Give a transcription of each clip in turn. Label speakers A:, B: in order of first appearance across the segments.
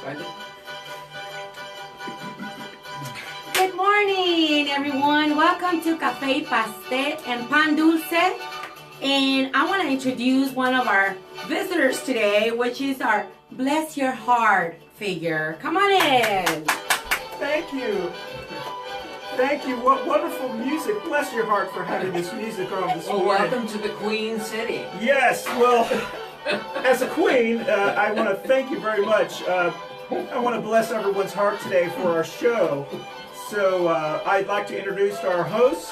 A: Good morning, everyone. Welcome to CafeYPanDulce. And I want to introduce one of our visitors today, which is our Bless Your Heart figure. Come on in.
B: Thank you. Thank you. What wonderful music. Bless your heart for having this music on this morning.
C: Welcome to the Queen City.
B: Yes, well, as a queen, I want to thank you very much. I want to bless everyone's heart today for our show. So I'd like to introduce our host.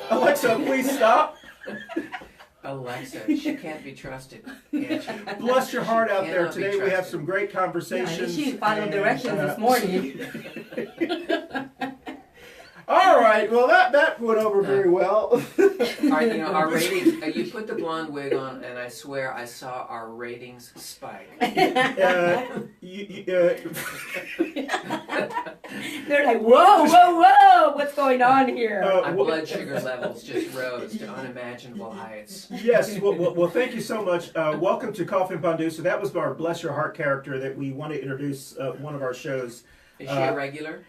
B: Alexa, please stop.
C: Alexa, she can't be trusted, can't she?
B: Bless your heart out there.
C: Cannot be
B: Today we have
C: trusted.
B: some great conversations.
A: Yeah, she followed directions this morning.
B: All right, well that went over very well.
C: Our ratings, you put the blonde wig on and I swear I saw our ratings spike.
A: They're like, whoa, whoa, whoa, what's going on here?
C: My blood sugar levels just rose to unimaginable heights.
B: Yes, well, thank you so much. Welcome to CafeYPanDulce. So that was our Bless Your Heart character that we want to introduce one of our shows.
C: Is she a regular?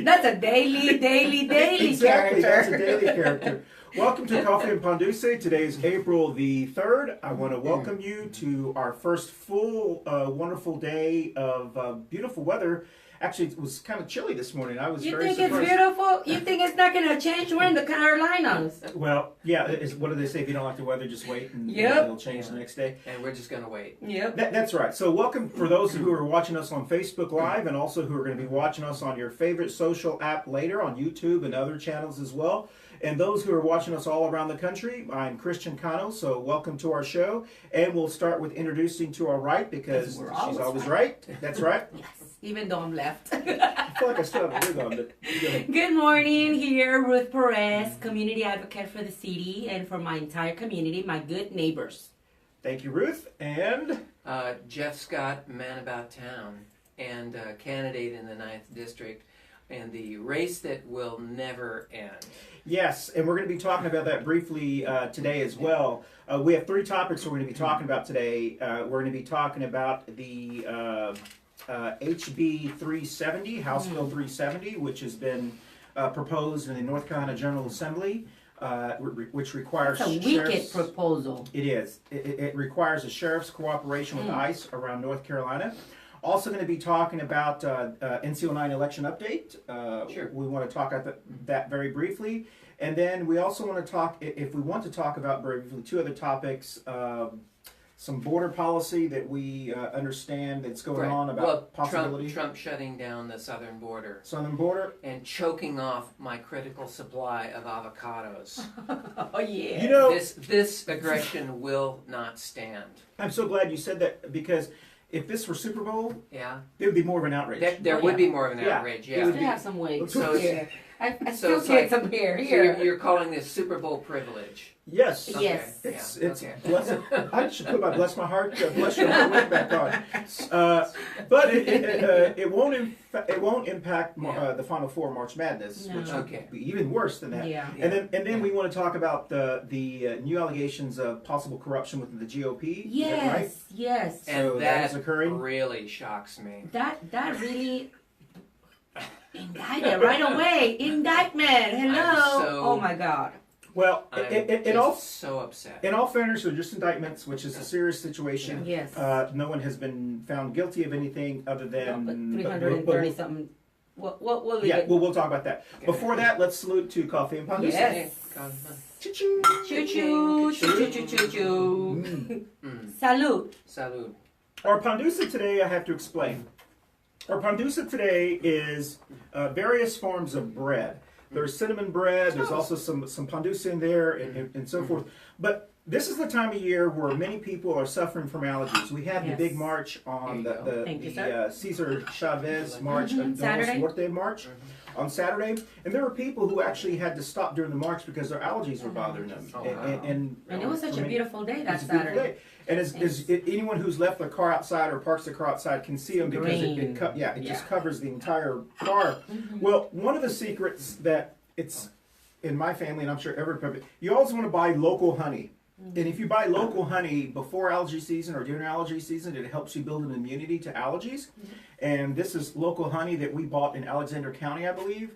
A: That's a daily
B: exactly,
A: character.
B: that's a daily character. Welcome to CafeYPanDulce. Today is April the 3rd. I want to welcome you to our first full, wonderful day of beautiful weather. Actually, it was kind of chilly this morning. I was very surprised.
A: You think it's beautiful? You think it's not going to change? We're in the Carolinas.
B: Well, yeah. What do they say? If you don't like the weather, just wait and it'll change the next day.
C: And we're just going to wait.
A: Yep.
B: That's right. So welcome for those who are watching us on Facebook Live and also who are going to be watching us on your favorite social app later on YouTube and other channels as well. And those who are watching us all around the country, I'm Christian Cano, so welcome to our show. And we'll start with introducing to our right because she's always right. That's right.
A: Yes, even though I'm left.
B: I feel like I still have a wig on, but go ahead.
A: Good morning, here Ruth Perez, community advocate for the city and for my entire community, my good neighbors.
B: Thank you, Ruth. And
C: Jeff Scott, man about town, and candidate in the 9th District, and the race that will never end.
B: yes, and we're going to be talking about that briefly today as well. We have 3 topics we're going to be talking about today. We're going to be talking about the HB380, House Bill 370, which has been proposed in the North Carolina General Assembly, which requires
A: It's a wicked proposal.
B: It is. It requires a sheriff's cooperation with ICE around North Carolina. Also going to be talking about NCO9 election update.
C: Sure.
B: We want to talk about that very briefly. And then we also want to talk, if we want to talk about very briefly, 2 other topics. Some border policy that we understand that's going on about possibility.
C: Trump shutting down the southern border.
B: Southern border.
C: And choking off my critical supply of avocados.
A: Oh, yeah.
B: You know,
C: This aggression will not stand.
B: I'm so glad you said that because if this were Super Bowl,
C: Yeah.
B: there would be more of an outrage.
C: There would be more of an outrage,
A: I
C: yeah.
A: still have some weight.
C: So
A: yeah. I
C: so
A: still
C: it's
A: get
C: like-
A: some hair.
C: So
A: Here.
C: you're calling this Super Bowl privilege.
B: Yes.
C: Okay,
A: Yes.
C: yeah,
B: It's
C: okay.
B: bless. I should put my bless my heart, bless your heart wig back on. But it won't impact the Final Four March Madness,
A: No.
B: which
C: Okay.
B: would be even worse than that.
A: Yeah.
B: And then we want to talk about the new allegations of possible corruption within the GOP.
A: Yes,
B: Is that right?
A: yes.
C: And
B: So that
C: that
B: is occurring?
C: really shocks me.
A: That really indicted right away. Indictment. Hello.
C: so-
A: Oh my God.
B: Well,
C: I'm
B: in all
C: so upset.
B: in all fairness, they're just indictments, which is a serious situation.
A: Yes.
B: No one has been found guilty of anything other than.
A: But 330 something. What will we
B: Yeah,
A: get?
B: we'll talk about that.
C: Okay.
B: Before that, let's salute to CafeYPanDulce.
A: Yes.
B: Choo-choo.
A: Choo choo, choo choo choo choo choo. Salud.
C: Salud.
B: Our pandusa today, I have to explain. Our pandusa today is various forms of bread. There's cinnamon bread, there's also some pandusa in there, and so forth. But this is the time of year where many people are suffering from allergies. We had the
A: Yes.
B: big march on
A: Thank you, sir.
B: Cesar Chavez March, the
A: Saturday.
B: Norte March on Saturday. And there were people who actually had to stop during the march because their allergies were bothering them.
C: Oh, wow.
A: And it was such a beautiful day that
B: it's a beautiful
A: Saturday.
B: day. And anyone who's left their car outside or parks their car outside can see them because
A: Green.
B: it just covers the entire car. Well, one of the secrets that it's in my family, and I'm sure every family, you always want to buy local honey. And if you buy local honey before allergy season or during allergy season, it helps you build an immunity to allergies. And this is local honey that we bought in Alexander County, I believe.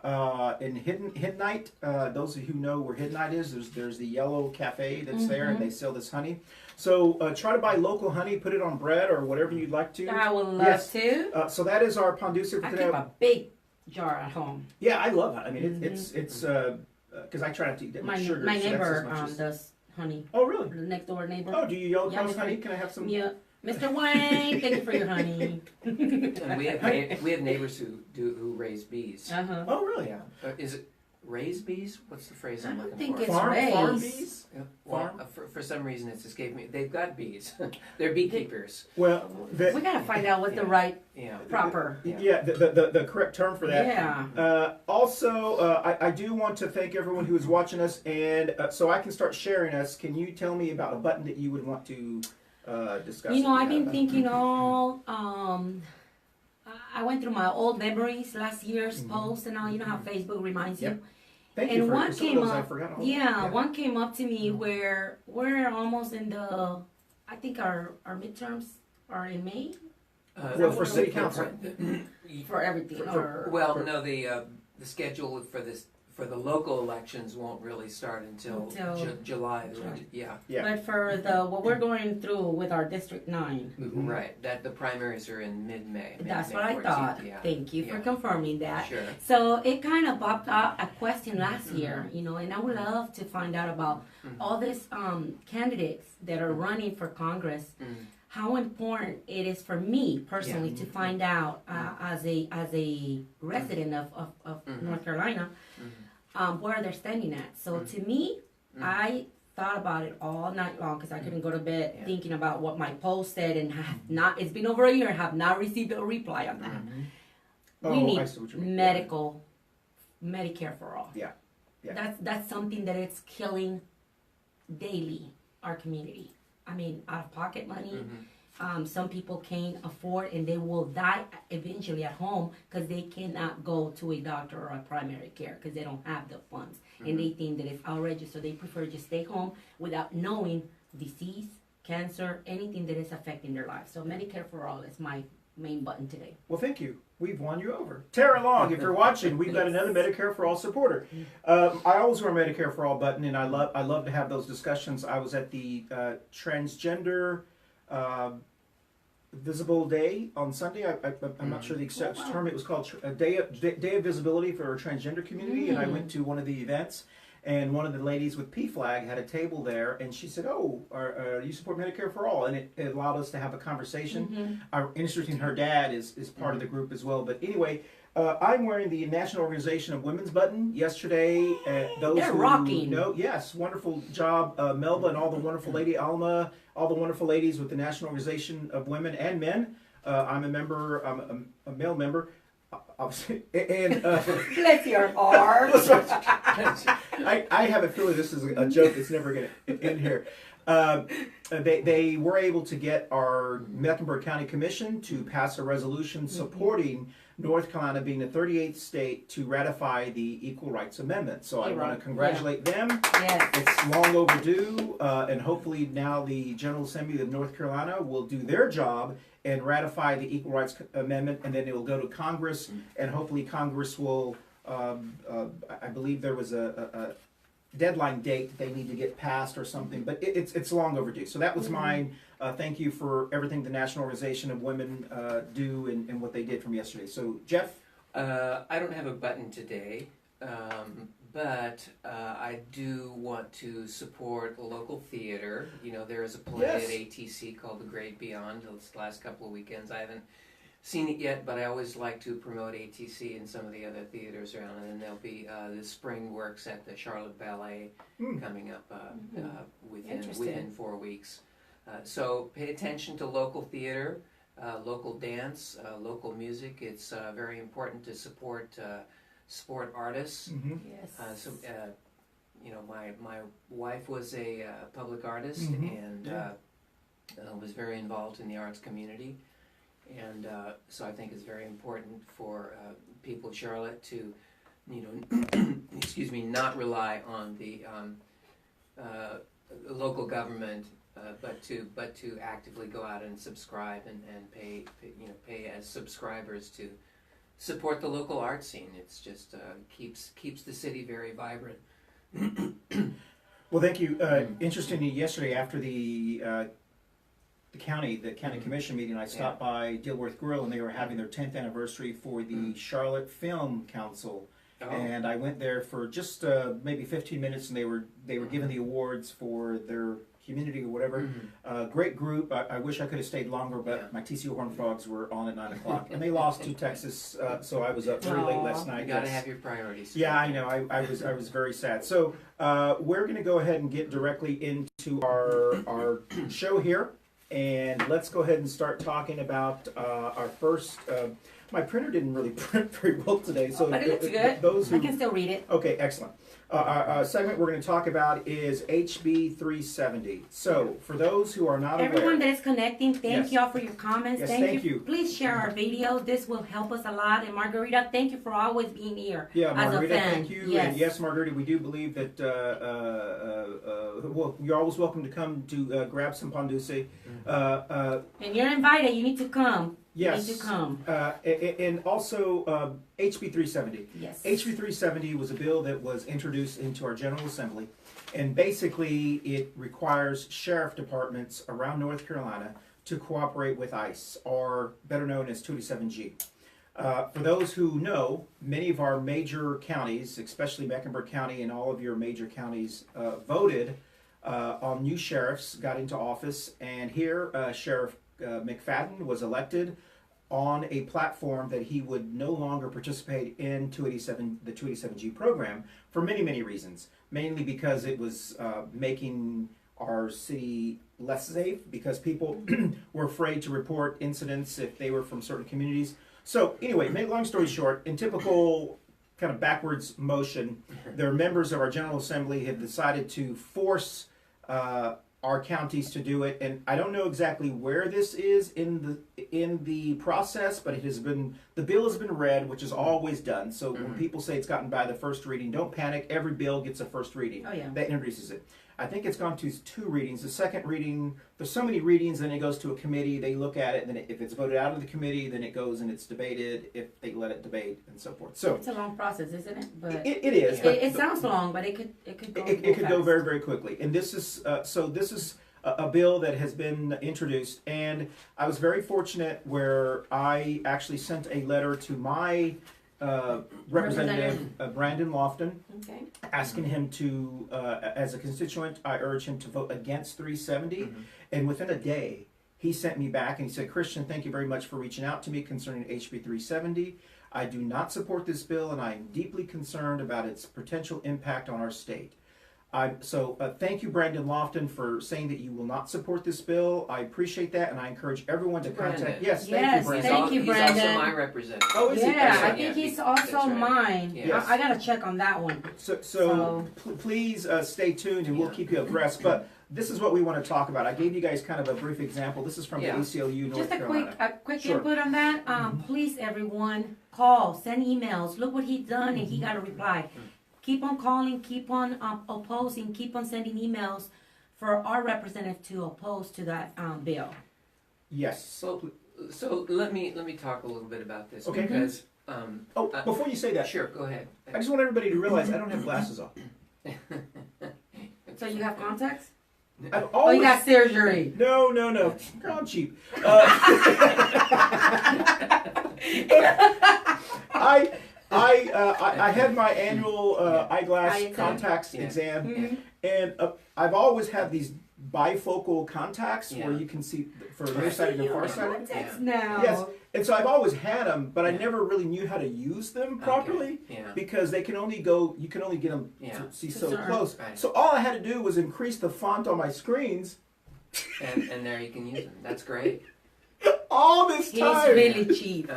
B: In Hiddenite, those of you who know where Hiddenite is, there's the yellow cafe that's there, and they sell this honey. So try to buy local honey, put it on bread or whatever you'd like to.
A: I would love to.
B: So that is our Pandulce for
A: I
B: today.
A: keep a big jar at home.
B: Yeah, I love it. I mean, it's because I try not to eat that much sugar.
A: My
B: so
A: neighbor
B: that's as much as...
A: does honey.
B: Oh, really?
A: The next door neighbor.
B: Oh, do you yellow
A: Yeah,
B: cross
A: Mr.
B: honey? Can I have some?
A: Yeah. Mr. Wayne, thank you for your honey.
C: And we have neighbors who raise bees.
A: Uh-huh.
B: Oh, really?
C: Yeah. Is it raise bees? What's the phrase
A: I
C: I'm
A: don't
C: looking
A: think
C: for?
A: it's
B: Farm
A: raised.
B: bees?
C: Yeah, well, for some reason it's escaped me. They've got bees. They're beekeepers.
B: Well,
A: We gotta find out what's the right
C: Yeah.
A: proper.
B: yeah, the correct term for that.
A: Yeah.
B: Also, I do want to thank everyone who is watching us, and so I can start sharing us. Can you tell me about a button that you would want to discuss?
A: You know,
B: if
A: I've been
B: have
A: thinking all. I went through my old memories, last year's post, and all. You know how Facebook reminds you.
B: Thank
A: and
B: you for
A: one
B: some
A: came
B: of those I
A: up.
B: forgot all
A: Yeah,
B: about.
A: one came up to me where we're almost in the. I think our midterms are in May
B: Well, for city council.
A: for everything. or,
C: Well, no, the schedule for the local elections won't really start until July. Yeah.
A: But for what we're going through with our District 9.
C: Right. That the primaries are in mid-May.
A: That's
C: May
A: what I
C: 14th,
A: thought.
C: Yeah.
A: Thank you for
C: Yeah.
A: confirming that.
C: Sure.
A: So it kind of popped up a question last year, you know, and I would love to find out about all these candidates that are running for Congress. How important it is for me personally to find out as a resident of North Carolina where they're standing at. So to me, I thought about it all night long because I couldn't go to bed thinking about what my post said and have not. It's been over a year. Have not received a reply on that. We need
B: I see what you mean.
A: Medicare for all.
B: Yeah.
A: That's something that it's killing daily our community. I mean, out of pocket money. Some people can't afford, and they will die eventually at home because they cannot go to a doctor or a primary care because they don't have the funds, and they think that it's outrageous. So they prefer to stay home without knowing disease, cancer, anything that is affecting their life. So Medicare for all is my main button today.
B: Well, thank you. We've won you over. Tara Long, if you're watching, we've got another Medicare for All supporter. I always wear a Medicare for All button, and I love to have those discussions. I was at the transgender Visible Day on Sunday. I'm not sure the exact term. It was called a Day of Visibility for our transgender community, and I went to one of the events. And one of the ladies with PFLAG had a table there, and she said, "Oh, you support Medicare for All?" And it allowed us to have a conversation. Interesting, her dad is part of the group as well. But anyway, I'm wearing the National Organization of Women's button. Yesterday, those
A: They're
B: who
A: rocking.
B: know, yes, wonderful job, Melba and all the wonderful lady, Alma, all the wonderful ladies with the National Organization of Women and Men. I'm a member, I'm a male member. Obviously, and
A: Bless your heart.
B: I have a feeling this is a joke that's never going to end here. They were able to get our Mecklenburg County Commission to pass a resolution supporting North Carolina being the 38th state to ratify the Equal Rights Amendment. So I want to congratulate them.
A: Yes.
B: It's long overdue, and hopefully now the General Assembly of North Carolina will do their job and ratify the Equal Rights Amendment, and then it will go to Congress, and hopefully Congress will, I believe there was a deadline date they need to get passed or something, but it's long overdue. So that was mine. Thank you for everything the National Organization of Women do and what they did from yesterday. So Jeff?
C: I don't have a button today, but I do want to support a local theater. You know, there is a play at ATC called The Great Beyond. This last couple of weekends. I haven't seen it yet, but I always like to promote ATC and some of the other theaters around. And then there'll be the spring works at the Charlotte Ballet coming up within 4 weeks. So pay attention to local theater, local dance, local music. It's very important to support artists.
A: Yes.
C: You know, my wife was a public artist and was very involved in the arts community. And so I think it's very important for people in Charlotte to, you know, excuse me, not rely on the local government, but to actively go out and subscribe and pay as subscribers to support the local art scene. It's just keeps the city very vibrant.
B: Well, thank you. Interestingly, yesterday after the county commission meeting, I stopped by Dilworth Grill, and they were having their 10th anniversary for the Charlotte Film Council. Oh. And I went there for just maybe 15 minutes, and they were giving the awards for their community or whatever. Great group. I wish I could have stayed longer, but my TCU Horned Frogs were on at 9 o'clock, and they lost to Texas, so I was up very late last night.
C: You got to have your priorities.
B: Yeah, I know. I was very sad. So we're going to go ahead and get directly into our show here, and let's go ahead and start talking about our first. My printer didn't really print very well today, so
A: but it looks good. I can still read it.
B: Okay, excellent. Our segment we're going to talk about is HB380. So, for those who are not aware...
A: Everyone that is connecting, thank y'all for your comments.
B: Yes, thank you.
A: Please share our video. This will help us a lot. And Margarita, thank you for always being here.
B: Yeah,
A: as
B: Margarita,
A: a fan.
B: thank you.
A: Yes.
B: And yes, Margarita, we do believe that well, you're always welcome to come to grab some Pandulce.
A: And you're invited. You need to come.
B: Yes.
A: You need to come.
B: And also HB370.
A: Yes.
B: HB370 was a bill that was introduced into our General Assembly, and basically it requires sheriff departments around North Carolina to cooperate with ICE, or better known as 287G. For those who know, many of our major counties, especially Mecklenburg County and all of your major counties, voted on new sheriffs, got into office, and here Sheriff McFadden was elected on a platform that he would no longer participate in the 287G program for many, many reasons. Mainly because it was making our city less safe, because people were afraid to report incidents if they were from certain communities. So anyway, make long story short, in typical kind of backwards motion, their members of our General Assembly have decided to force our counties to do it, and I don't know exactly where this is in the process, but the bill has been read, which is always done. So when people say it's gotten by the first reading, don't panic. Every bill gets a first reading.
A: Oh, yeah.
B: That introduces it. I think it's gone to 2 readings. The second reading, there's so many readings, then it goes to a committee. They look at it, and then if it's voted out of the committee, then it goes and it's debated. If they let it debate and so forth. So
A: it's a long process, isn't it? But
B: it is.
A: It sounds long, but it could go.
B: It could go very, very quickly. And this is this is a bill that has been introduced, and I was very fortunate where I actually sent a letter to my Representative Brandon Lofton, asking him to, as a constituent, I urge him to vote against 370, and within a day, he sent me back and he said, "Christian, thank you very much for reaching out to me concerning HB 370. I do not support this bill, and I am deeply concerned about its potential impact on our state." Thank you, Brandon Lofton, for saying that you will not support this bill. I appreciate that, and I encourage everyone to contact.
A: Yes,
B: thank you, Brandon.
A: Thank you, Brandon.
C: He's also my representative.
B: Oh, is he?
A: Yeah, I think he's also mine.
B: Yes.
A: I gotta check on that one.
B: Please stay tuned, and we'll keep you abreast. But this is what we want to talk about. I gave you guys kind of a brief example. This is from the ACLU North Carolina.
A: Just a quick input on that. Please, everyone, call, send emails. Look what he's done, and he got a reply. Keep on calling, keep on opposing, keep on sending emails for our representative to oppose to that bill.
B: Yes.
C: So let me talk a little bit about this,
B: okay.
C: Because
B: before you say that,
C: sure, go ahead.
B: I just want everybody to realize I don't have glasses on.
A: So you have contacts?
B: Oh,
A: you got surgery?
B: No. Girl, I'm cheap. I had my annual eyeglass contacts exam, and I've always had these bifocal contacts where you can see for near sighted and far sighted.
A: Now.
B: Yes, and so I've always had them, but I never really knew how to use them properly because they can only you can only get them to see so close.
C: Right.
B: So all I had to do was increase the font on my screens,
C: and there you can use them. That's great.
B: All this time,
A: he's really cheap.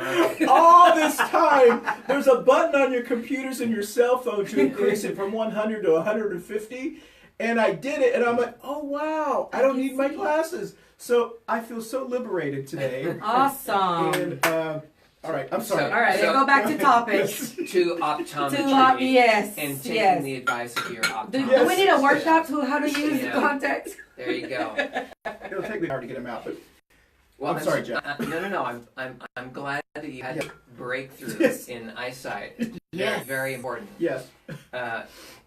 B: All this time, there's a button on your computers and your cell phone to increase it from 100 to 150, and I did it, and I'm like, oh wow, I don't need my glasses. So I feel so liberated today.
A: Awesome.
B: And All right, I'm sorry.
A: All right, let's go back to topics.
C: To optometry.
A: Yes.
C: And taking
A: yes.
C: the advice of your optometrist.
A: Do we need a workshop to how to use the contacts?
C: There you go.
B: It'll take me hard to get them out, but
C: Well,
B: I'm sorry, Jeff.
C: No. I'm glad that you had breakthroughs
B: Yes.
C: in eyesight.
A: Yes.
C: Very important.
B: yes.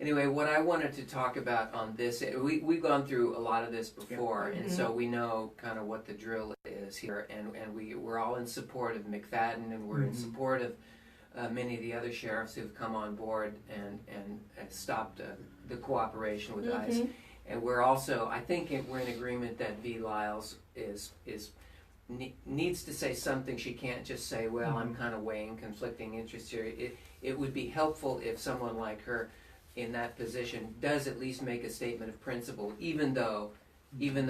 C: Anyway, what I wanted to talk about on this, we've gone through a lot of this before, and so we know kind of what the drill is here, and we're all in support of McFadden, and we're in support of many of the other sheriffs who've come on board and stopped the cooperation with ICE. And we're also, I think we're in agreement that V. Lyles needs to say something. She can't just say, well, I'm kind of weighing conflicting interests here. It would be helpful if someone like her in that position does at least make a statement of principle, even though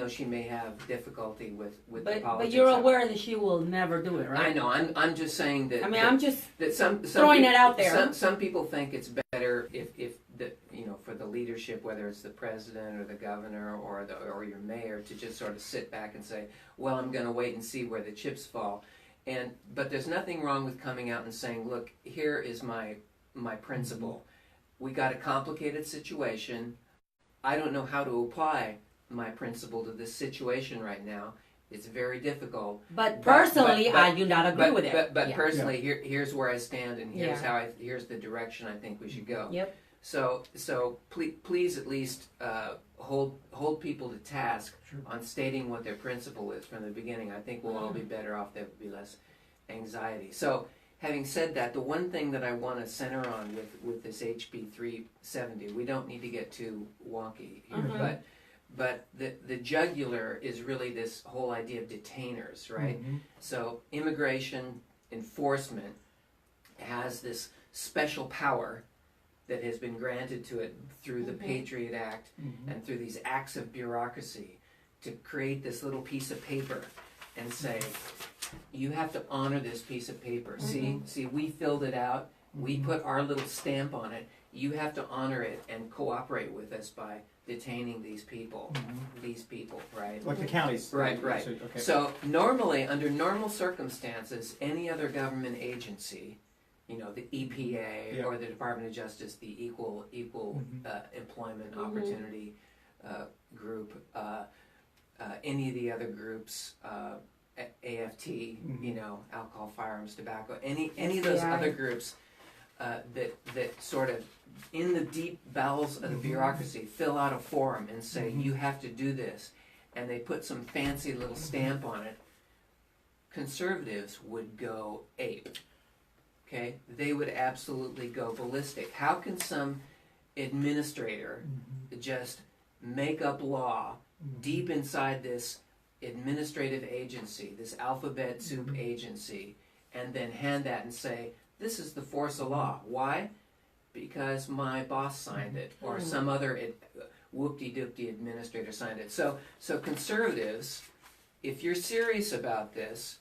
C: she may have difficulty with the politics.
A: But you're aware that she will never do it, right?
C: I know. I'm just saying that.
A: I mean, I'm just
C: that some
A: throwing
C: people,
A: it out there.
C: Some people think it's better if the for the leadership, whether it's the president or the governor or your mayor, to just sort of sit back and say, well, I'm going to wait and see where the chips fall. But there's nothing wrong with coming out and saying, look, here is my principle. We got a complicated situation. I don't know how to apply my principle to this situation right now. It's very difficult.
A: But personally, I do not agree with it.
C: But personally, here's where I stand, and here's the direction I think we should go.
A: Yep.
C: So please at least hold people to task on stating what their principle is from the beginning. I think we'll all be better off. There will be less anxiety. So having said that, the one thing that I want to center on with this HB370, we don't need to get too wonky here, but the jugular is really this whole idea of detainers, right? So immigration enforcement has this special power that has been granted to it through the Patriot Act and through these acts of bureaucracy to create this little piece of paper and say, you have to honor this piece of paper. See, we filled it out. We put our little stamp on it. You have to honor it and cooperate with us by detaining these people. These people, right?
B: Like the counties.
C: Right.
B: Okay.
C: So normally, under normal circumstances, any other government agency, the EPA or the Department of Justice, the Equal Employment Opportunity Group, any of the other groups, AFT, alcohol, firearms, tobacco, any of those other groups that sort of in the deep bowels of the bureaucracy fill out a form and say you have to do this, and they put some fancy little stamp on it. Conservatives would go ape. Okay, they would absolutely go ballistic. How can some administrator just make up law deep inside this administrative agency, this alphabet soup agency, and then hand that and say, this is the force of law? Why? Because my boss signed it, or some other whoop-de-doop-de administrator signed it. So conservatives, if you're serious about this,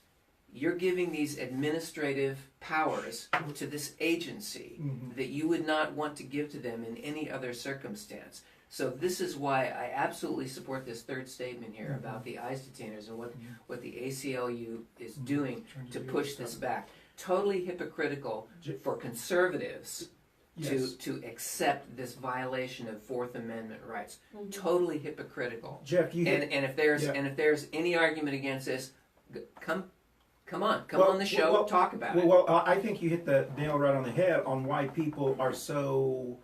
C: you're giving these administrative powers to this agency that you would not want to give to them in any other circumstance. So this is why I absolutely support this third statement here about the ICE detainers and what the ACLU is doing to push this back. Totally hypocritical for conservatives to accept this violation of Fourth Amendment rights. Totally hypocritical.
B: Jeff,
C: and if there's any argument against this, come on the show, talk about it.
B: Well, I think you hit the nail right on the head on why people are so,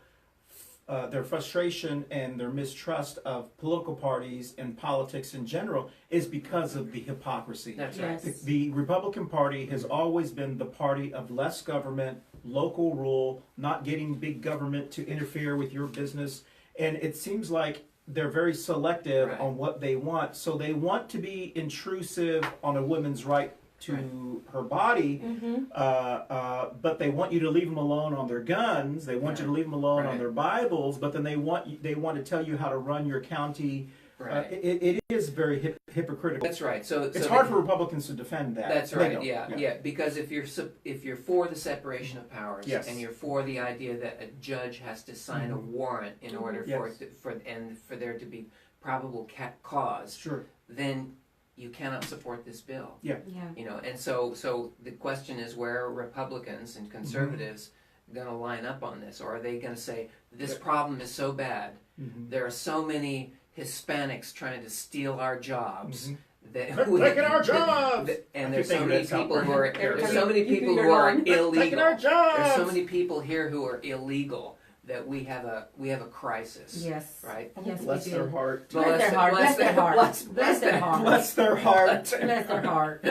B: their frustration and their mistrust of political parties and politics in general is because of the hypocrisy.
C: That's right.
B: The Republican Party has always been the party of less government, local rule, not getting big government to interfere with your business. And it seems like they're very selective on what they want. So they want to be intrusive on a woman's right to her body, but they want you to leave them alone on their guns. They want you to leave them alone on their Bibles, but then they want to tell you how to run your county. It is very hypocritical.
C: That's right. So
B: it's hard for Republicans to defend that.
C: That's right. Yeah. Because if you're for the separation of powers, and you're for the idea that a judge has to sign a warrant in order for there to be probable cause, then you cannot support this bill.
A: Yeah.
C: You know, and so the question is, where are Republicans and conservatives going to line up on this, or are they going to say this problem is so bad, there are so many Hispanics trying to steal our jobs that
B: they're taking our jobs,
C: and there's so many people who are there's so many people who are illegal.
B: Taking our jobs.
C: There's so many people here who are illegal that we have a crisis.
A: Yes.
C: Right.
A: Yes,
B: Bless
A: we do.
B: their heart.
A: Bless their heart. Bless their heart. Bless their heart.
B: Bless their heart.
A: Bless their heart.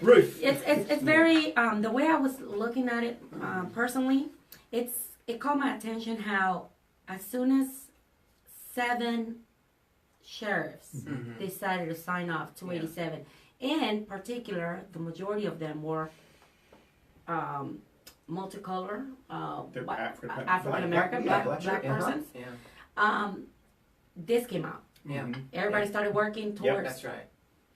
B: Ruth.
A: It's very the way I was looking at it personally. It caught my attention how as soon as 7 sheriffs decided to sign off 287, in particular, the majority of them were multicolor,
B: They're
A: African American, black persons.
C: Yeah.
A: This came out.
C: Yeah.
A: Everybody started working towards,
C: That's right.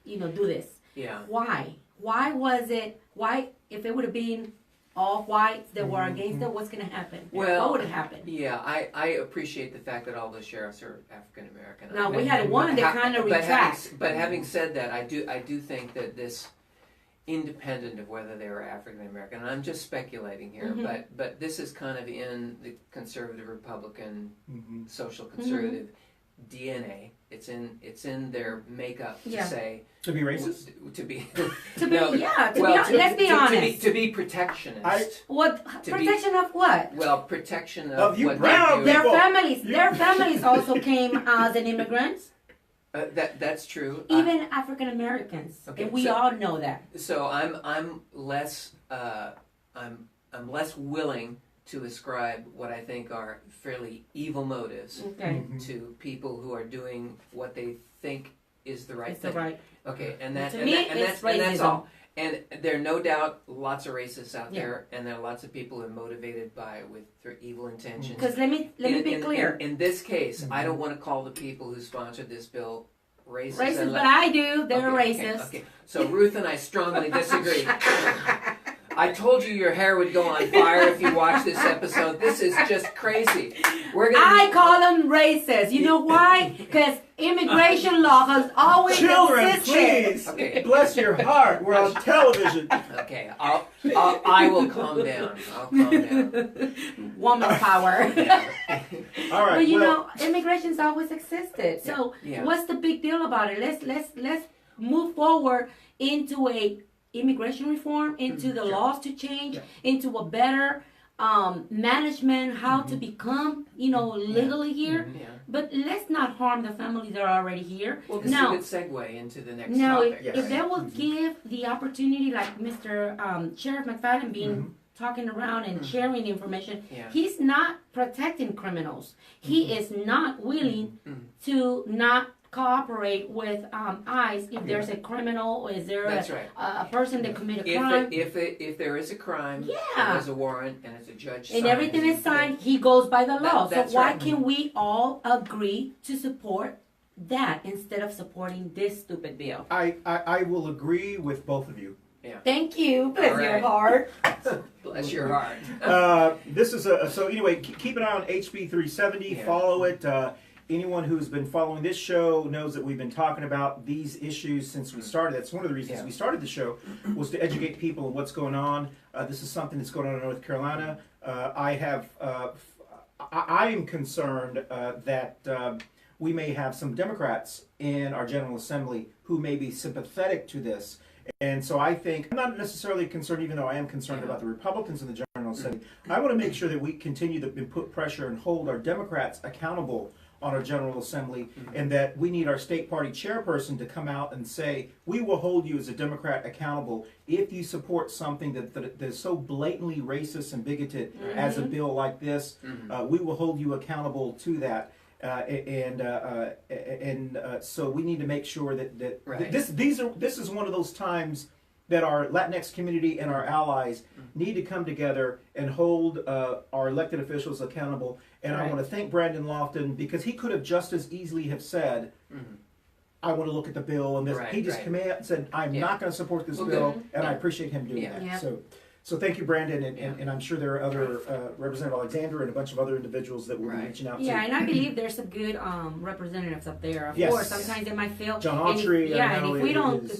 A: do this.
C: Yeah.
A: Why? Why was it? Why, if it would have been all whites that were against it, what's going to happen?
C: Well,
A: what would have happened?
C: Yeah, I appreciate the fact that all the sheriffs are African American.
A: Now, we had one that kind of retract.
C: But having said that, I do think that this, independent of whether they were African American, and I'm just speculating here, but this is kind of in the conservative Republican, social conservative DNA. It's in their makeup to say
B: to be racist,
C: to be
A: let's be honest,
C: to be protectionist.
A: Protection of what?
C: Well, protection of
B: you
C: what
B: brown
C: they do.
A: Their families also came as an immigrants.
C: That's true.
A: Even African Americans, and we all know that.
C: So I'm less willing to ascribe what I think are fairly evil motives to people who are doing what they think is the right thing. Okay, and that's all. And there are no doubt lots of racists out there, and there are lots of people who are motivated with their evil intentions.
A: Because let me be clear.
C: In this case, I don't want to call the people who sponsored this bill racist.
A: Racist, but I do. They're racist.
C: Okay. So Ruth and I strongly disagree. I told you your hair would go on fire if you watch this episode. This is just crazy. I
A: call them racist. You know why? Because immigration law has always
B: existed. Please.
C: Okay.
B: Bless your heart. We're on television.
C: Okay. I will calm down. I'll calm down.
A: Woman power.
B: All right.
A: But immigration's always existed. So what's the big deal about it? Let's move forward into a immigration reform, into the laws to change, into a better management, how to become, legally here. But let's not harm the families that are already here.
C: Well, this is a good segue into the next topic.
A: If they will give the opportunity, like Mr. Sheriff McFadden being talking around and sharing information, he's not protecting criminals. He is not willing to not cooperate with ICE if there's a criminal or is there a person that committed a crime.
C: If there is a crime, and there's a warrant and it's a judge
A: and everything is signed, he goes by the law. So why can we all agree to support that instead of supporting this stupid bill?
B: I will agree with both of you.
C: Yeah.
A: Thank you. Bless your heart.
C: Bless your heart.
B: This is so anyway, keep an eye on HB380. Follow it. Anyone who's been following this show knows that we've been talking about these issues since we started. That's one of the reasons we started the show, was to educate people on what's going on. This is something that's going on in North Carolina. I am concerned that we may have some Democrats in our General Assembly who may be sympathetic to this. And so I think, I'm not necessarily concerned, even though I am concerned about the Republicans in the General Assembly. I want to make sure that we continue to put pressure and hold our Democrats accountable on our General Assembly, and that we need our state party chairperson to come out and say, we will hold you as a Democrat accountable if you support something that is so blatantly racist and bigoted as a bill like this. We will hold you accountable to that. So we need to make sure that this is one of those times that our Latinx community and our allies need to come together and hold our elected officials accountable. And I want to thank Brandon Lofton, because he could have just as easily have said, I want to look at the bill and this. He just came out and said, I'm not going to support this bill, and I appreciate him doing that. So So thank you, Brandon, and I'm sure there are other Representative Alexander and a bunch of other individuals that will be reaching out to.
A: Yeah, and I believe there's some good representatives up there. Of
B: Yes.
A: course, sometimes they might feel.
B: John
A: And
B: Autry,
A: and if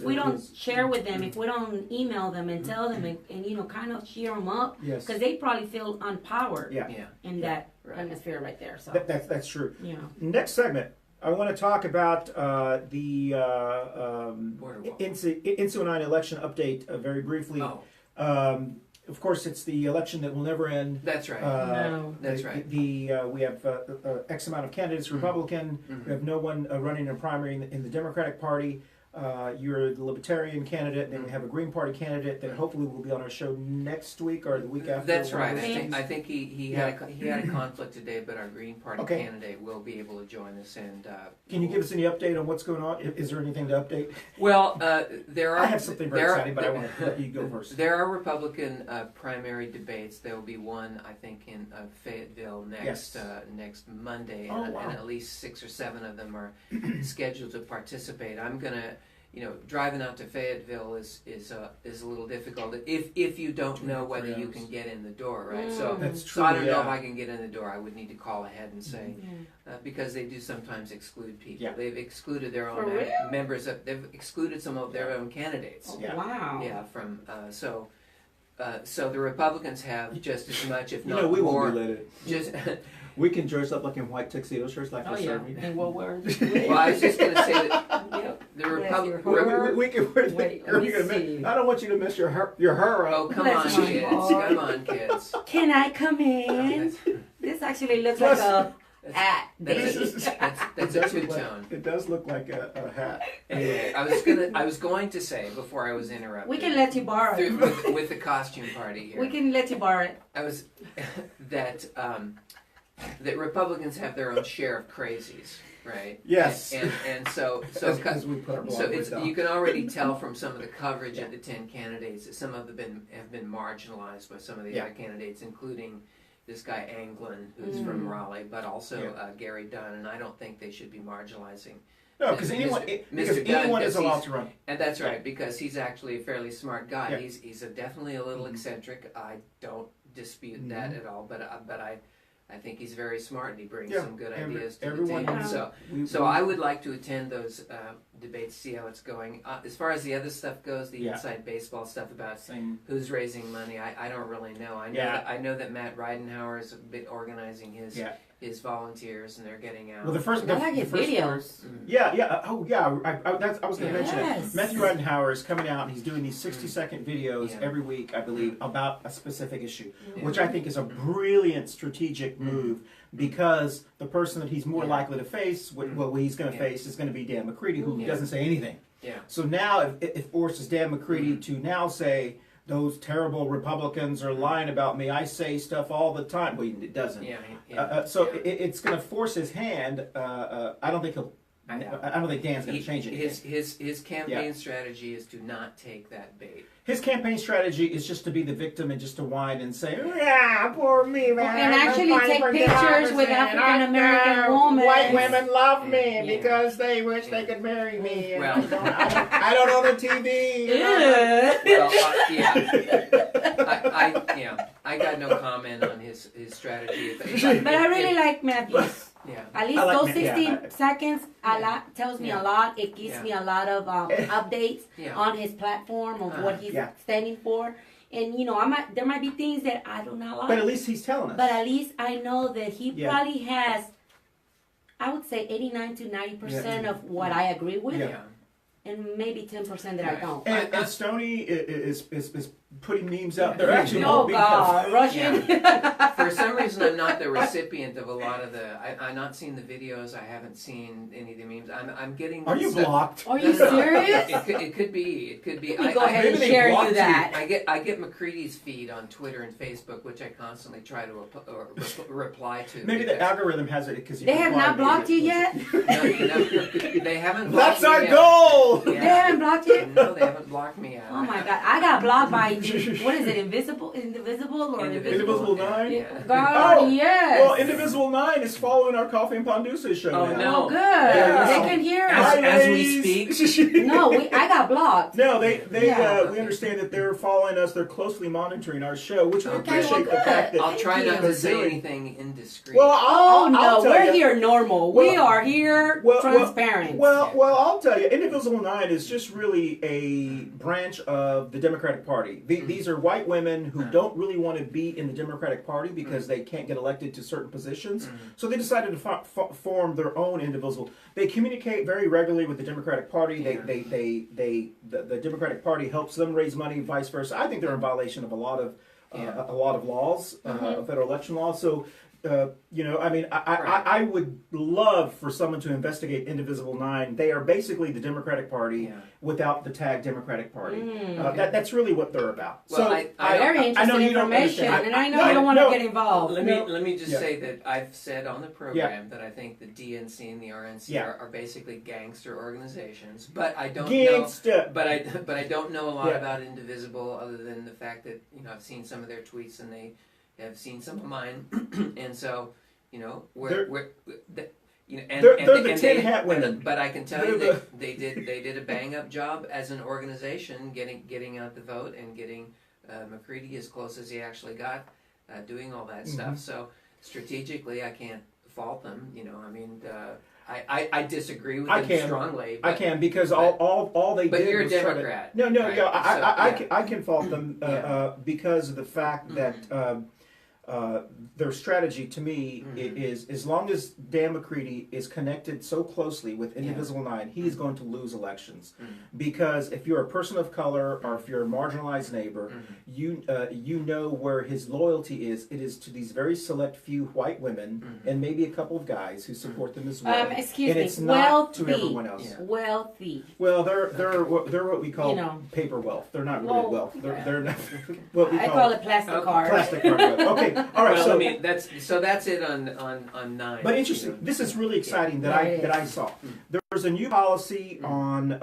A: we don't,
B: is-
A: share with them, if we don't email them and tell them, and you know, kind of cheer them up,
B: Yes.
A: because they probably feel empowered
B: Yeah.
A: in that
C: Right.
A: atmosphere right there. So
B: That's true.
A: you know,
B: Next segment, I want to talk about the
C: Border wall.
B: INSU election update very briefly.
C: Oh,
B: Of course, it's the election that will never end.
C: that's right.
A: No.
C: That's right.
B: We have X amount of candidates, Republican.
C: Mhm.
B: We have no one running in a primary in the Democratic Party. You're the Libertarian candidate, and then we have a Green Party candidate that hopefully will be on our show next week or the week after.
C: That's
B: one of
C: right.
B: those things.
C: I think he had a conflict today, but our Green Party
B: Okay.
C: candidate will be able to join us. And
B: Can you give us any update on what's going on? Is there anything to update?
C: well, there are.
B: I have something very
C: there are-
B: exciting, but I want to let you go first.
C: There are Republican primary debates. There will be one, I think, in Fayetteville next next Monday,
B: Oh,
C: and,
B: wow.
C: and at least 6 or 7 of them are scheduled to participate. I'm gonna, driving out to Fayetteville is a little difficult if you don't know whether you can get in the door, right? So.
B: That's true.
C: So I don't know if
B: yeah.
C: I can get in the door. I would need to call ahead and say, because they do sometimes exclude people.
B: Yeah.
C: They've excluded their
A: For
C: own
A: real?
C: members. They've excluded some of their own candidates.
A: Oh,
B: Yeah.
A: wow.
C: Yeah, from so the Republicans have just as much, if
B: You
C: not
B: know, we
C: more.
B: won't be let it.
C: Just
B: We can dress up like in white tuxedo shirts, like
A: Oh
B: the
A: yeah.
B: Army.
A: And what were?
C: well, I was just going to say that
A: Yep.
C: the
A: Yes,
C: Republic.
A: you're
B: We can wear the.
A: Wait, let me see.
B: I don't want you to miss your her.
C: Oh, come
A: Bless
C: on,
A: my
C: kids!
A: heart.
C: Come on, kids!
A: Can I come in? This actually looks like a hat.
C: That's a
B: It does look
C: two-tone.
B: It does look like a hat.
C: Anyway, I was going to say before I was interrupted.
A: We can let you borrow it.
C: with the costume party here.
A: We can let you borrow it.
C: I was that Republicans have their own share of crazies, right?
B: Yes.
C: And so
B: Because we put our blog
C: so
B: lid
C: it's
B: down.
C: you can already tell from some of the coverage of the 10 candidates that some of them have been marginalized by some of the other candidates, including this guy Anglin, who's from Raleigh, but also Gary Dunn, and I don't think they should be marginalizing.
B: No, because anyone is allowed to run.
C: And that's right, because he's actually a fairly smart guy.
B: Yeah.
C: He's definitely a little eccentric. I don't dispute that at all, but I think he's very smart and he brings some good ideas to the
B: everyone
C: table.
B: knows.
C: So I would like to attend those debates, see how it's going. As far as the other stuff goes, the inside baseball stuff about
B: Same.
C: who's raising money, I don't really know. I know that Matt Ridenhour is organizing his volunteers and they're getting out.
B: Well, the first
A: I like his videos.
B: I was going to mention
A: Yes.
B: it. Matthew Ridenhour is coming out and he's doing these 60-second videos every week, I believe, about a specific issue, which I think is a brilliant strategic move because the person that he's more likely to face, what he's going to face, is going to be Dan McCready, who doesn't say anything.
C: Yeah.
B: So now it forces Dan McCready to now say, those terrible Republicans are lying about me. I say stuff all the time. Well, it doesn't. It's going to force his hand. I don't think he'll. I don't think Dan's going to change it.
C: His campaign strategy is to not take that bait.
B: His campaign strategy is just to be the victim and just to whine and say, "Yeah, poor me, man."
A: And actually take pictures with African American women.
B: White women love me because they wish they could marry me. And
C: Well-
B: I don't own a TV.
C: Well, I got no comment on his strategy.
A: But I really like Matthew's.
C: Yeah.
A: At least
B: I like
A: those
B: Matt-
A: 60
B: yeah,
A: seconds tells me a lot. It gives me a lot of updates on his platform of what he's standing for. And there might be things that I do not like.
B: But at least he's telling us.
A: But at least I know that he probably has, I would say 89 to 90% of what I agree with.
C: Yeah.
A: And maybe 10% that I don't.
B: And Stoney is putting memes out there. Actually,
A: Oh
B: being
A: God, Russian.
C: For some reason, I'm not the recipient of a lot of the. I've not seen the videos. I haven't seen any of the memes. I'm getting.
B: Are you
C: stuff.
B: blocked?
A: Are you serious?
C: It could be. It could be.
A: Let me go ahead and
B: maybe they
A: share
B: blocked
A: you
B: you.
A: that.
C: I get McCready's feed on Twitter and Facebook, which I constantly try to reply to.
B: Maybe the algorithm has it because
A: They have not blocked you yet?
C: No, they haven't blocked
B: That's
C: me
B: our
C: yet.
B: goal.
A: They haven't blocked you?
C: No, they haven't blocked me yet.
A: Oh my God, I got blocked by what is it? Indivisible or
B: Indivisible 9?
C: Yeah.
A: God,
B: Oh,
A: yes.
B: Well, Indivisible 9 is following our Coffee and Pandulce show
C: Oh,
B: now.
C: no.
A: Oh, good.
B: Yeah.
A: They can hear
C: As-
A: us.
C: as we
B: speak.
A: No, I got blocked.
B: No, they
A: Yeah.
B: we understand that they're following us. They're closely monitoring our show, which we
C: Okay,
B: appreciate
A: well,
B: the fact
A: good.
B: that.
C: I'll try
A: Thank
C: not
A: you.
C: to
B: They're
C: say
B: doing-
C: anything indiscreet.
B: Well,
A: Oh
B: I'll
A: no,
B: tell
A: we're
B: you.
A: here normal. We
B: Well-
A: are here
B: Well,
A: transparent.
B: Well, I'll tell you, Indivisible 9 is just really a branch of the Democratic Party. These are white women who don't really want to be in the Democratic Party because they can't get elected to certain positions. So they decided to form their own Indivisible. They communicate very regularly with the Democratic Party.
C: Yeah.
B: The Democratic Party helps them raise money, vice versa. I think they're in violation of a lot of laws, federal election laws. So. I mean, I would love for someone to investigate Indivisible 9. They are basically the Democratic Party without the tag Democratic Party. That's really what they're about.
C: Well,
B: so
A: Very interesting
B: know you don't
A: information,
B: understand.
A: and I know you don't want to get involved.
C: Let me just
B: Yeah.
C: say that I've said on the program that I think the DNC and the RNC are basically gangster organizations, but I don't
B: Gangsta.
C: know. But I don't know a lot
B: Yeah.
C: about Indivisible other than the fact that I've seen some of their tweets and they have seen some of mine, and so
B: They're
C: and
B: the tin hat women.
C: But I can tell
B: They're
C: you they did a bang up job as an organization getting out the vote and getting McCready as close as he actually got, doing all that stuff. So strategically, I can't fault them. I mean. I disagree with them strongly.
B: I can because all they
C: but
B: did
C: you're
B: was
C: a Democrat.
B: try to, no,
C: right?
B: yeah, I can fault them because of the fact that their strategy to me is as long as Dan McCready is connected so closely with Indivisible 9, he is going to lose elections. Because if you're a person of color or if you're a marginalized neighbor, you know where his loyalty is. It is to these very select few white women and maybe a couple of guys who support them as well.
A: Excuse
B: and
A: me,
B: it's not to everyone else.
A: Yeah. Wealthy.
B: Well, they're what we call paper wealth. They're not really wealth. They're not what we
A: call it plastic card.
B: Plastic card wealth. Okay, all right.
C: Well, that's it on 9.
B: But interesting. This is really exciting that I saw. There's a new policy on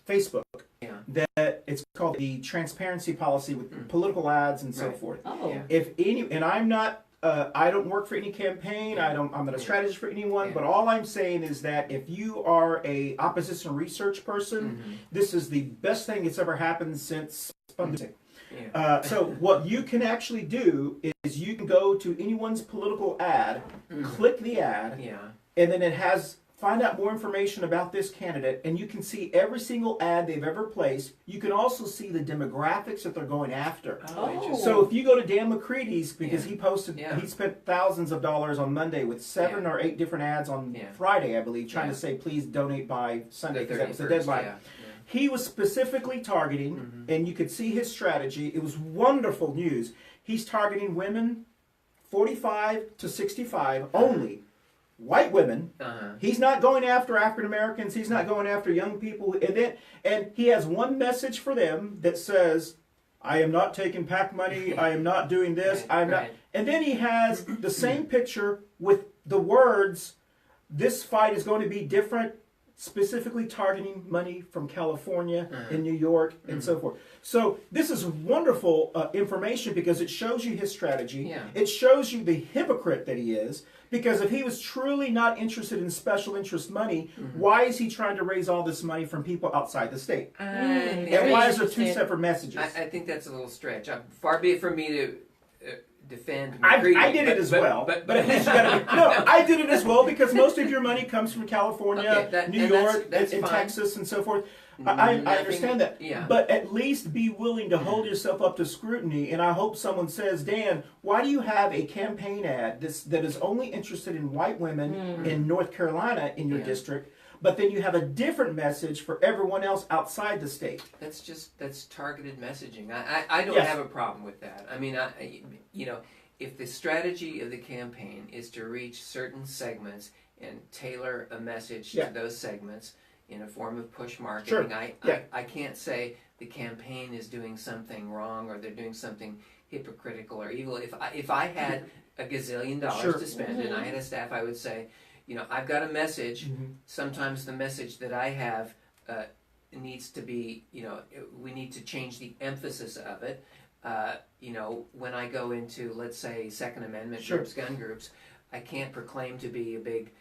B: Facebook that it's called the transparency policy with political ads and so forth.
A: Oh.
B: If any, and I'm not. I don't work for any campaign. I'm not a strategist for anyone. But all I'm saying is that if you are a opposition research person, this is the best thing that's ever happened since Pandulce. So what you can actually do is you can go to anyone's political ad, click the ad, and then it has find out more information about this candidate, and you can see every single ad they've ever placed. You can also see the demographics that they're going after. So if you go to Dan McCready's, because he posted, he spent thousands of dollars on Monday with 7 or 8 different ads on Friday, I believe, trying to say please donate by Sunday because that was the deadline. He was specifically targeting, and you could see his strategy. It was wonderful news. He's targeting women 45 to 65 only. White women. He's not going after African Americans. He's not going after young people. And he has one message for them that says, I am not taking PAC money. I am not doing this. I am not. And then he has the same picture with the words, this fight is going to be different, specifically targeting money from California and New York and so forth. So this is wonderful information because it shows you his strategy. It shows you the hypocrite that he is. Because if he was truly not interested in special interest money, why is he trying to raise all this money from people outside the state? And why is there 2 separate messages?
C: I think that's a little stretch. Far be it from me to defend
B: McCready. I did it as well. But at least you gotta, no, I did it as well because most of your money comes from California, New York, and Texas, and so forth. I understand that. But at least be willing to hold yourself up to scrutiny. And I hope someone says, Dan, why do you have a campaign ad that is only interested in white women in North Carolina in your district, but then you have a different message for everyone else outside the state?
C: That's targeted messaging. I don't have a problem with that. I mean, if the strategy of the campaign is to reach certain segments and tailor a message to those segments in a form of push marketing, I can't say the campaign is doing something wrong or they're doing something hypocritical or evil. If I had a gazillion dollars to spend and I had a staff, I would say, I've got a message. Sometimes the message that I have needs to be, we need to change the emphasis of it. When I go into, let's say, Second Amendment
B: Sure.
C: groups, gun groups, I can't proclaim to be a big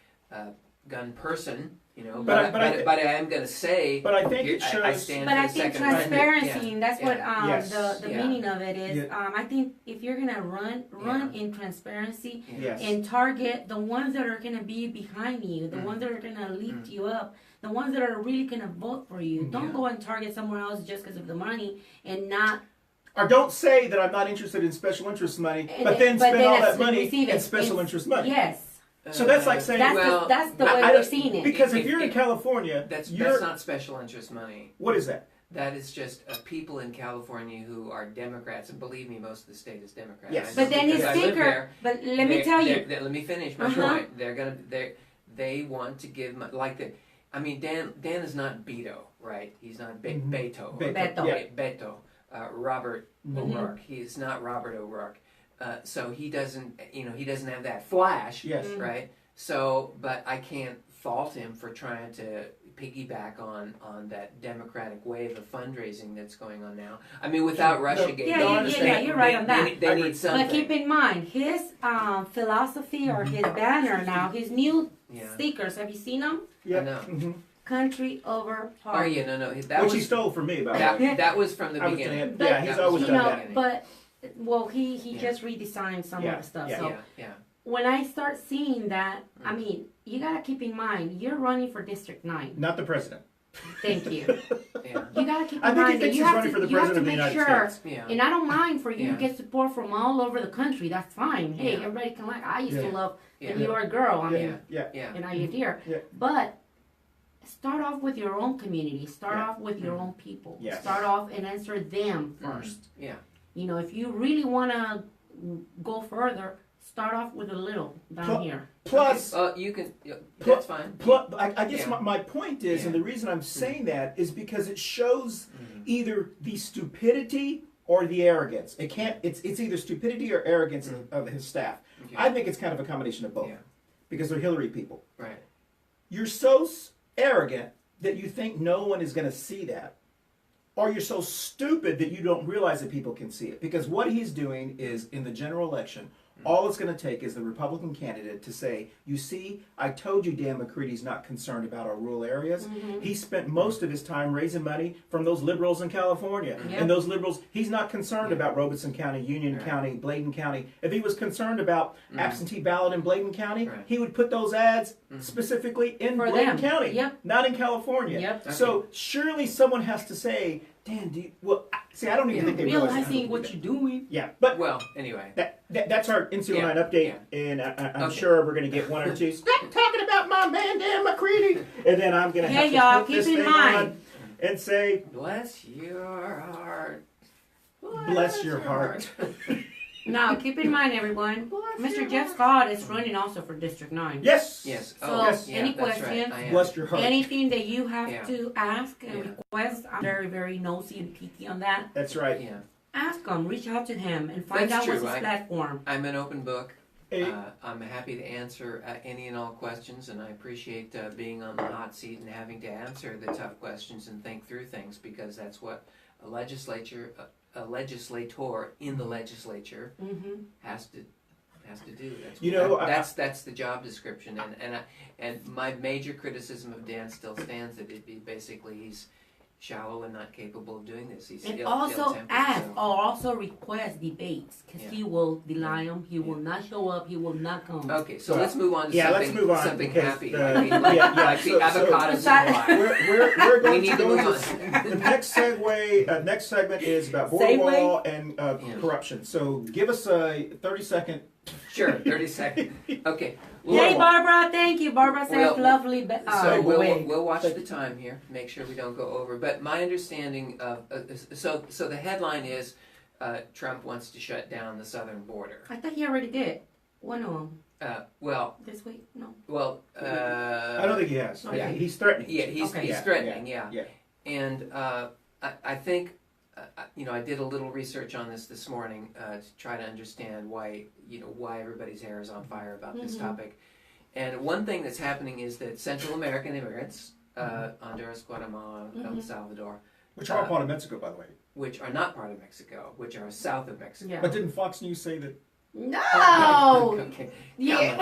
C: gun person,
B: But
C: but I am going to say,
B: But I think it shows.
C: I stand
A: But
C: for
A: I
C: the
A: think
C: Second Amendment.
A: transparency, and that's what
B: Yes.
A: the
C: Yeah.
A: meaning of it is.
B: Yeah.
A: I think if you're gonna run in transparency
B: Yes.
A: and target the ones that are gonna be behind you, the ones that are gonna lift you up, the ones that are really gonna vote for you. Don't go and target somewhere else just because of the money and not.
B: Or don't say that I'm not interested in special interest money,
A: And
B: but then spend all that
A: that's-
B: money
A: receive
B: in
A: it.
B: special interest money.
A: Yes,
B: So that's like saying,
A: that's the way
B: I
A: they're
B: don't-
A: seeing it.
B: because if
C: If-
B: you're in
C: if-
B: California,
C: that's
B: you're
C: not special interest money.
B: what is that?
C: That is just people in California who are Democrats, and believe me, most of the state is Democrat.
B: Yes.
C: I know
A: But then his
C: because I live
A: sticker.
C: there.
A: But let me tell you.
C: Let me finish my
A: Uh-huh.
C: point. They want to give Dan is not Beto, right? He's not
B: Mhm.
C: Beto.
A: Beto.
B: Yeah.
C: Beto. Robert
B: Mhm.
C: O'Rourke. He's not Robert O'Rourke. So he doesn't have that flash,
B: Yes.
A: Mm.
C: right? So, but I can't fault him for trying to piggyback on that democratic wave of fundraising that's going on now. I mean, without
B: No,
C: Russiagate,
A: Yeah,
B: no, I
A: yeah,
B: understand.
A: you're right on that.
C: They need something.
A: But keep in mind, his philosophy or his banner now, his new
C: Yeah.
A: stickers, have you seen them?
B: Yeah.
C: I know.
B: Mhm.
A: Country over
C: Oh
A: heart.
C: yeah, no, that
B: Which
C: was
B: he stole from me, by the way.
C: that was from the
B: I was
C: beginning.
B: gonna-
A: But,
B: yeah, he's
C: that
B: always
C: was
A: You
B: done
A: know,
B: that.
A: but, well, he
C: Yeah.
A: just redesigned some
B: Yeah,
A: of the stuff.
B: yeah.
A: So
C: Yeah.
A: when I start seeing that, I mean, you gotta keep in mind, you're running for District 9.
B: Not the president.
A: Thank you.
C: Yeah.
A: You gotta keep in
B: I think he
A: mind that
B: thinks
A: you
B: he's
A: have
B: running
A: to,
B: for the
A: you have to
B: president of the
A: make
B: United
A: sure.
B: States.
C: Yeah.
A: And I don't mind for you
C: Yeah.
A: to get support from all over the country. That's fine. Hey,
C: Yeah.
A: everybody can like. I used
B: Yeah.
A: to love
C: Yeah.
A: the New York girl. I
B: Yeah.
A: mean,
B: Yeah.
C: Yeah.
A: and I lived here.
B: Yeah.
A: But start off with your own community. Start
B: Yeah.
A: off with your
C: Mhm.
A: own people.
B: Yes.
A: Start off and answer them
C: Mhm.
A: first.
C: Yeah.
A: You know, if you really want to go further, start off with a little down
B: Pl-
A: here.
B: Plus,
C: You can. Yeah,
B: Pl-
C: that's fine.
B: I guess
C: Yeah.
B: my point is, and
C: Yeah.
B: the reason I'm saying that is because it shows
C: Mhm.
B: either the stupidity or the arrogance. It can't. It's either stupidity or arrogance of his staff.
C: Okay.
B: I think it's kind of a combination of both,
C: Yeah.
B: because they're Hillary people.
C: Right.
B: You're so arrogant that you think no one is going to see that, or you're so stupid that you don't realize that people can see it. Because what he's doing is, in the general election, all it's going to take is the Republican candidate to say, you see, I told you Dan McCready's not concerned about our rural areas. He spent most of his time raising money from those liberals in California.
A: Yeah.
B: And those liberals, he's not concerned
C: Yeah.
B: about Robeson County, Union
C: Right.
B: County, Bladen County. If he was concerned about absentee ballot in Bladen County,
C: Right.
B: he would put those ads specifically in
A: For
B: Bladen
A: them.
B: County,
A: Yep.
B: not in California.
A: Yep.
B: So surely someone has to say, Dan, see, I don't even think they realize
A: Realizing
B: that.
A: what you're doing.
B: Yeah, but
C: Well, anyway.
B: that's our NC09 update, and I'm
C: Okay.
B: sure we're going to get one or two. Stop talking about my man Dan McCready, and then I'm going to have
A: Hey,
B: to
A: y'all,
B: put this
A: keep in
B: thing
A: mind.
B: on and say,
C: Bless your heart.
B: Bless your heart.
A: Now, keep in mind, everyone, Mr. Jeff Scott is running also for District 9.
B: yes,
C: Yes.
A: So,
C: Oh, yes. Yeah,
A: any
C: that's right.
A: questions?
C: I am.
B: bless your heart.
A: Anything that you have
C: Yeah.
A: to ask and
C: Yeah.
A: request, I'm very, very nosy and picky on that.
B: That's right.
C: Yeah.
A: Ask him, reach out to him, and find
C: That's
A: out what's
C: true.
A: his platform.
C: I'm an open book.
B: Hey,
C: I'm happy to answer any and all questions, and I appreciate being on the hot seat and having to answer the tough questions and think through things, because that's what a legislator in the legislature
A: Mm-hmm.
C: has to do. That's
B: You know,
C: that's the job description, and my major criticism of Dan still stands that basically he's shallow and not capable of doing this. He's
A: And
C: ill-
A: also
C: ill-tempered,
A: ask
C: so-
A: or also request debates, because
C: Yeah.
A: he will deny them. He will not show up. He will not come.
C: Okay, so
B: Well,
C: let's move on to
B: yeah, let's
C: something,
B: move on,
C: something
B: because,
C: happy.
B: yeah,
C: like
B: yeah,
C: the
B: so-
C: avocados
A: so-
C: and wine.
B: we're
C: We
B: going
C: need
B: to
C: to
B: go
C: move
B: into
C: on.
B: the next segment is about border
A: Segue?
B: wall and
C: Yeah.
B: corruption. So give us a 30-second.
C: Sure, 30 seconds. Okay.
A: Yay,
C: Laurel.
A: Barbara! Thank you. Barbara says
C: Well,
A: lovely.
C: So
A: wig.
C: we'll watch the time here, make sure we don't go over. But my understanding of so the headline is Trump wants to shut down the southern border.
A: I thought he already did. One of them
C: Well,
A: this week. No.
B: I don't think he has.
A: Okay.
B: Yeah, he's threatening.
C: Yeah, he's
A: Okay.
C: he's threatening. Yeah.
B: Yeah.
C: And I think I did a little research on this morning to try to understand why everybody's hair is on fire about this
A: Mhm.
C: topic. And one thing that's happening is that Central American immigrants Honduras, Guatemala, El Salvador.
B: Which are all part of Mexico, by the way.
C: Which are not part of Mexico, which are south of Mexico.
A: Yeah.
B: But didn't Fox News say that?
A: No!
C: Okay.
A: Yeah.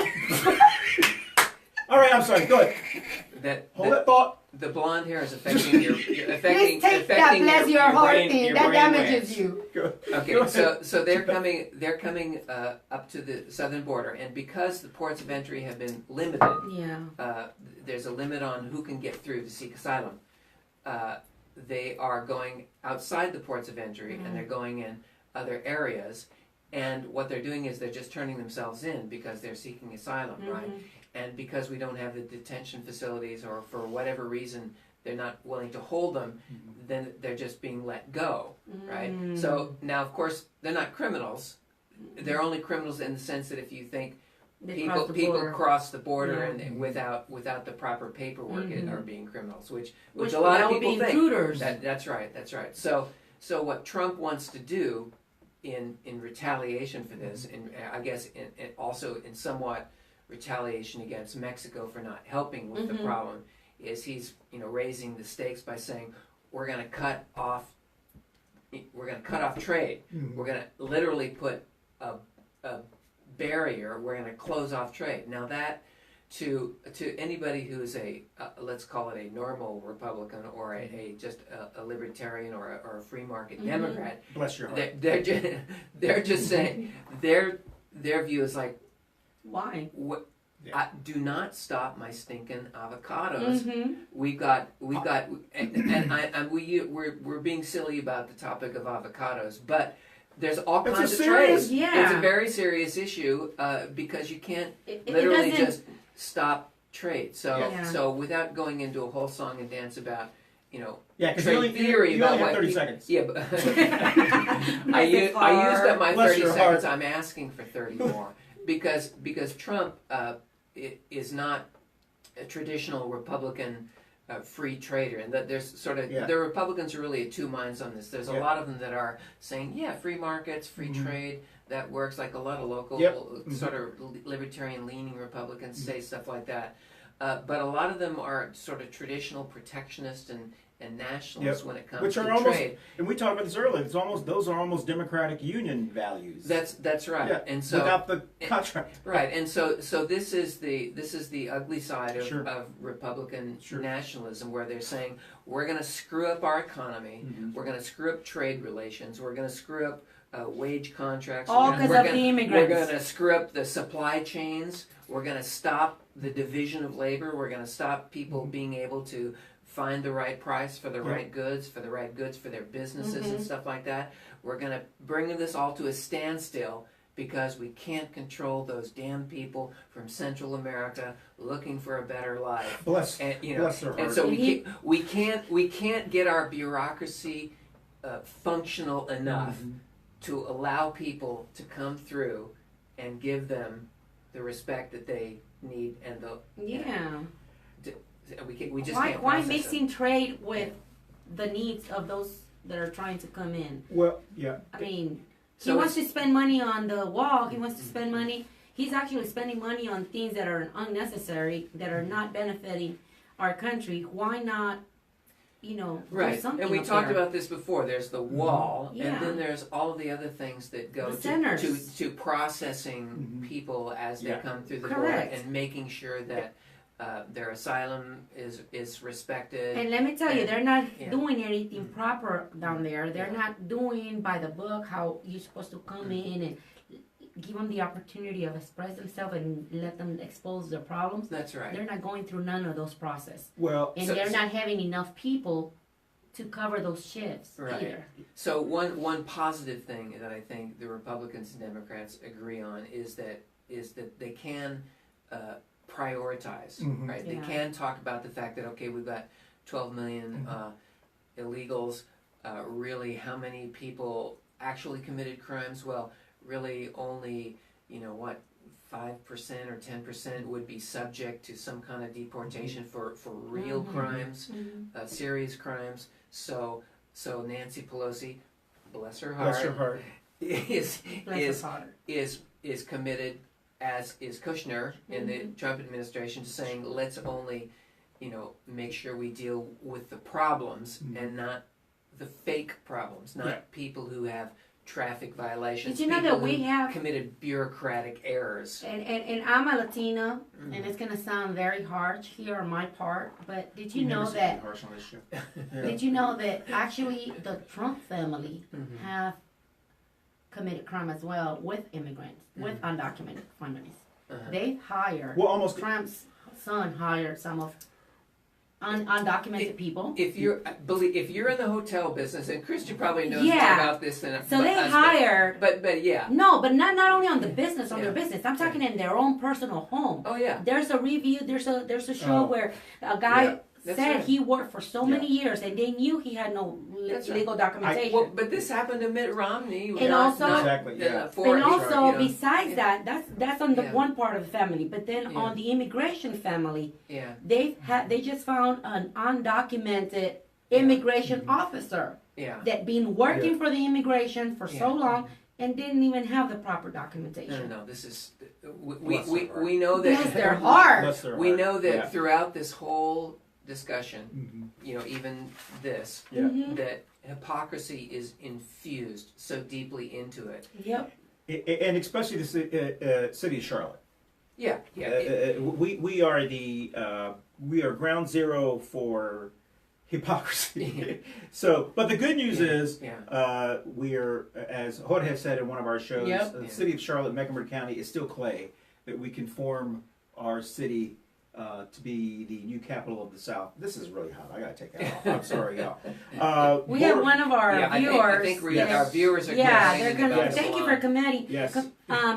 B: All right, I'm sorry. Go ahead. Hold that thought.
C: The blonde hair is affecting your affecting
A: Please take that,
C: affecting
A: bless your heart
C: brain,
A: thing.
C: your
A: That
C: brain
A: damages
C: waves.
A: you.
B: Go
C: Okay,
B: ahead.
C: so they're coming up to the southern border, and because the ports of entry have been limited,
A: Yeah.
C: there's a limit on who can get through to seek asylum. They are going outside the ports of entry, and they're going in other areas, and what they're doing is they're just turning themselves in because they're seeking asylum, right? And because we don't have the detention facilities, or for whatever reason they're not willing to hold them, then they're just being let go, right? So now, of course, they're not criminals. They're only criminals in the sense that if you think people cross the border and without the proper paperwork are being criminals, which a lot of people think.
A: Intruders.
C: That's right. So what Trump wants to do in retaliation for this, and I guess also in somewhat retaliation against Mexico for not helping with the problem, is he's raising the stakes by saying we're going to cut off trade. We're going to literally put a barrier. We're going to close off trade. Now that to anybody who is a let's call it a normal Republican or just a libertarian or a free market Democrat,
B: Bless your heart.
C: They're just saying their view is like,
A: why?
C: Do not stop my stinking avocados. We're being silly about the topic of avocados, but there's all kinds of trade.
A: Yeah.
C: It's a very serious issue because you can't literally just stop trade. So without going into a whole song and dance about
B: trade
C: theory
B: you
C: about
B: only
C: what
B: have 30 seconds.
C: Yeah, but I used up my
B: Bless
C: 30
B: your
C: seconds.
B: heart.
C: I'm asking for 30 more because Trump is not a traditional Republican free trader, and that there's sort of the Republicans are really at two minds on this. There's a lot of them that are saying, free markets, free trade, that works. Like a lot of local sort of libertarian leaning Republicans say stuff like that. But a lot of them are sort of traditional protectionist and nationalists when it comes to trade.
B: And we talked about this earlier. Those are almost democratic union values.
C: That's right.
B: Yeah,
C: and so
B: without the contract.
C: Right, and so this is the ugly side of Republican nationalism, where they're saying we're going to screw up our economy, we're going to screw up trade relations, we're going to screw up wage contracts,
A: all because of the immigrants.
C: We're going to screw up the supply chains. We're going to stop the division of labor. We're going to stop people being able to find the right price for the right goods, for their businesses and stuff like that. We're going to bring this all to a standstill because we can't control those damn people from Central America looking for a better life.
B: Bless their heart.
C: And so we can't get our bureaucracy functional enough to allow people to come through and give them the respect that they need and the we just can't
A: why
C: process
A: mixing trade with the needs of those that are trying to come in?
B: Well, yeah.
A: I mean, he wants to spend money on the wall. He wants to spend money. He's actually spending money on things that are unnecessary, that are not benefiting our country. Why not, do something?
C: And we
A: up
C: talked
A: there?
C: about this before. There's the wall, and then there's all of the other things that go to processing people as they come through the door and making sure that their asylum is respected.
A: And let me tell you, they're not doing anything proper down there. They're not doing by the book how you're supposed to come in and give them the opportunity of express themselves and let them expose their problems.
C: That's right.
A: They're not going through none of those processes.
B: Well,
A: and they're not having enough people to cover those shifts either.
C: So one positive thing that I think the Republicans and Democrats agree on is that they can prioritize, right?
A: Yeah.
C: They can talk about the fact that, okay, we've got 12 million illegals. Really, how many people actually committed crimes? Well, really only, 5% or 10% would be subject to some kind of deportation for real crimes, serious crimes. So Nancy Pelosi, bless her heart, is committed, as is Kushner in the Trump administration, saying let's only make sure we deal with the problems and not the fake problems, not people who have traffic violations.
A: Did you know
C: people
A: that we
C: who
A: have
C: committed bureaucratic errors?
A: And I'm a Latina, and it's gonna sound very harsh here on my part, but did you know that?
B: Harsh on this show.
A: Did you know that actually the Trump family have committed crime as well with immigrants, with undocumented families? They hired.
B: Well, almost.
A: Trump's son hired some of undocumented people.
C: If you're in the hotel business, and Christy probably knows more
A: Yeah.
C: about this than
A: So they hired.
C: But yeah.
A: No, but not only on the business, on
C: Yeah.
A: their business. I'm talking in their own personal home.
C: Oh yeah.
A: There's a review. There's a show where a guy
C: That's
A: said
C: right.
A: he worked for so many years, and they knew he had no
C: That's right.
A: legal documentation.
C: Well, but this happened to Mitt Romney.
A: And also-
B: Exactly, yeah.
A: And also, besides
C: Yeah.
A: that, that's on the
C: Yeah.
A: one part of the family. But then
C: Yeah.
A: on the immigration family,
C: Yeah.
A: they just found an undocumented immigration officer
C: Yeah.
A: that been working for the immigration for so
C: Yeah.
A: long and didn't even have the proper documentation.
C: No. This is
B: Bless their heart.
C: we know that
A: Bless their heart.
B: Bless their
C: we
B: heart.
C: know that
B: Yeah.
C: throughout this whole discussion,
B: Mhm.
C: even this,
B: Yeah.
A: Mhm.
C: that hypocrisy is infused so deeply into it.
A: Yep.
B: And especially the city of Charlotte.
C: Yeah. Yeah.
B: We are we are ground zero for hypocrisy. So, but the good news is,
C: Yeah.
B: we are, as Jorge said in one of our shows,
A: Yep.
B: the city of Charlotte, Mecklenburg County is still clay, that we can form our city to be the new capital of the South. This is really hot. I gotta take that off. I'm sorry, y'all.
A: We have one of our
C: Yeah,
A: viewers.
C: I think our viewers are
A: Yeah, they're
C: complaining
A: gonna.
C: about
A: Thank
C: the
A: you for
C: line.
A: commenting.
B: Yes.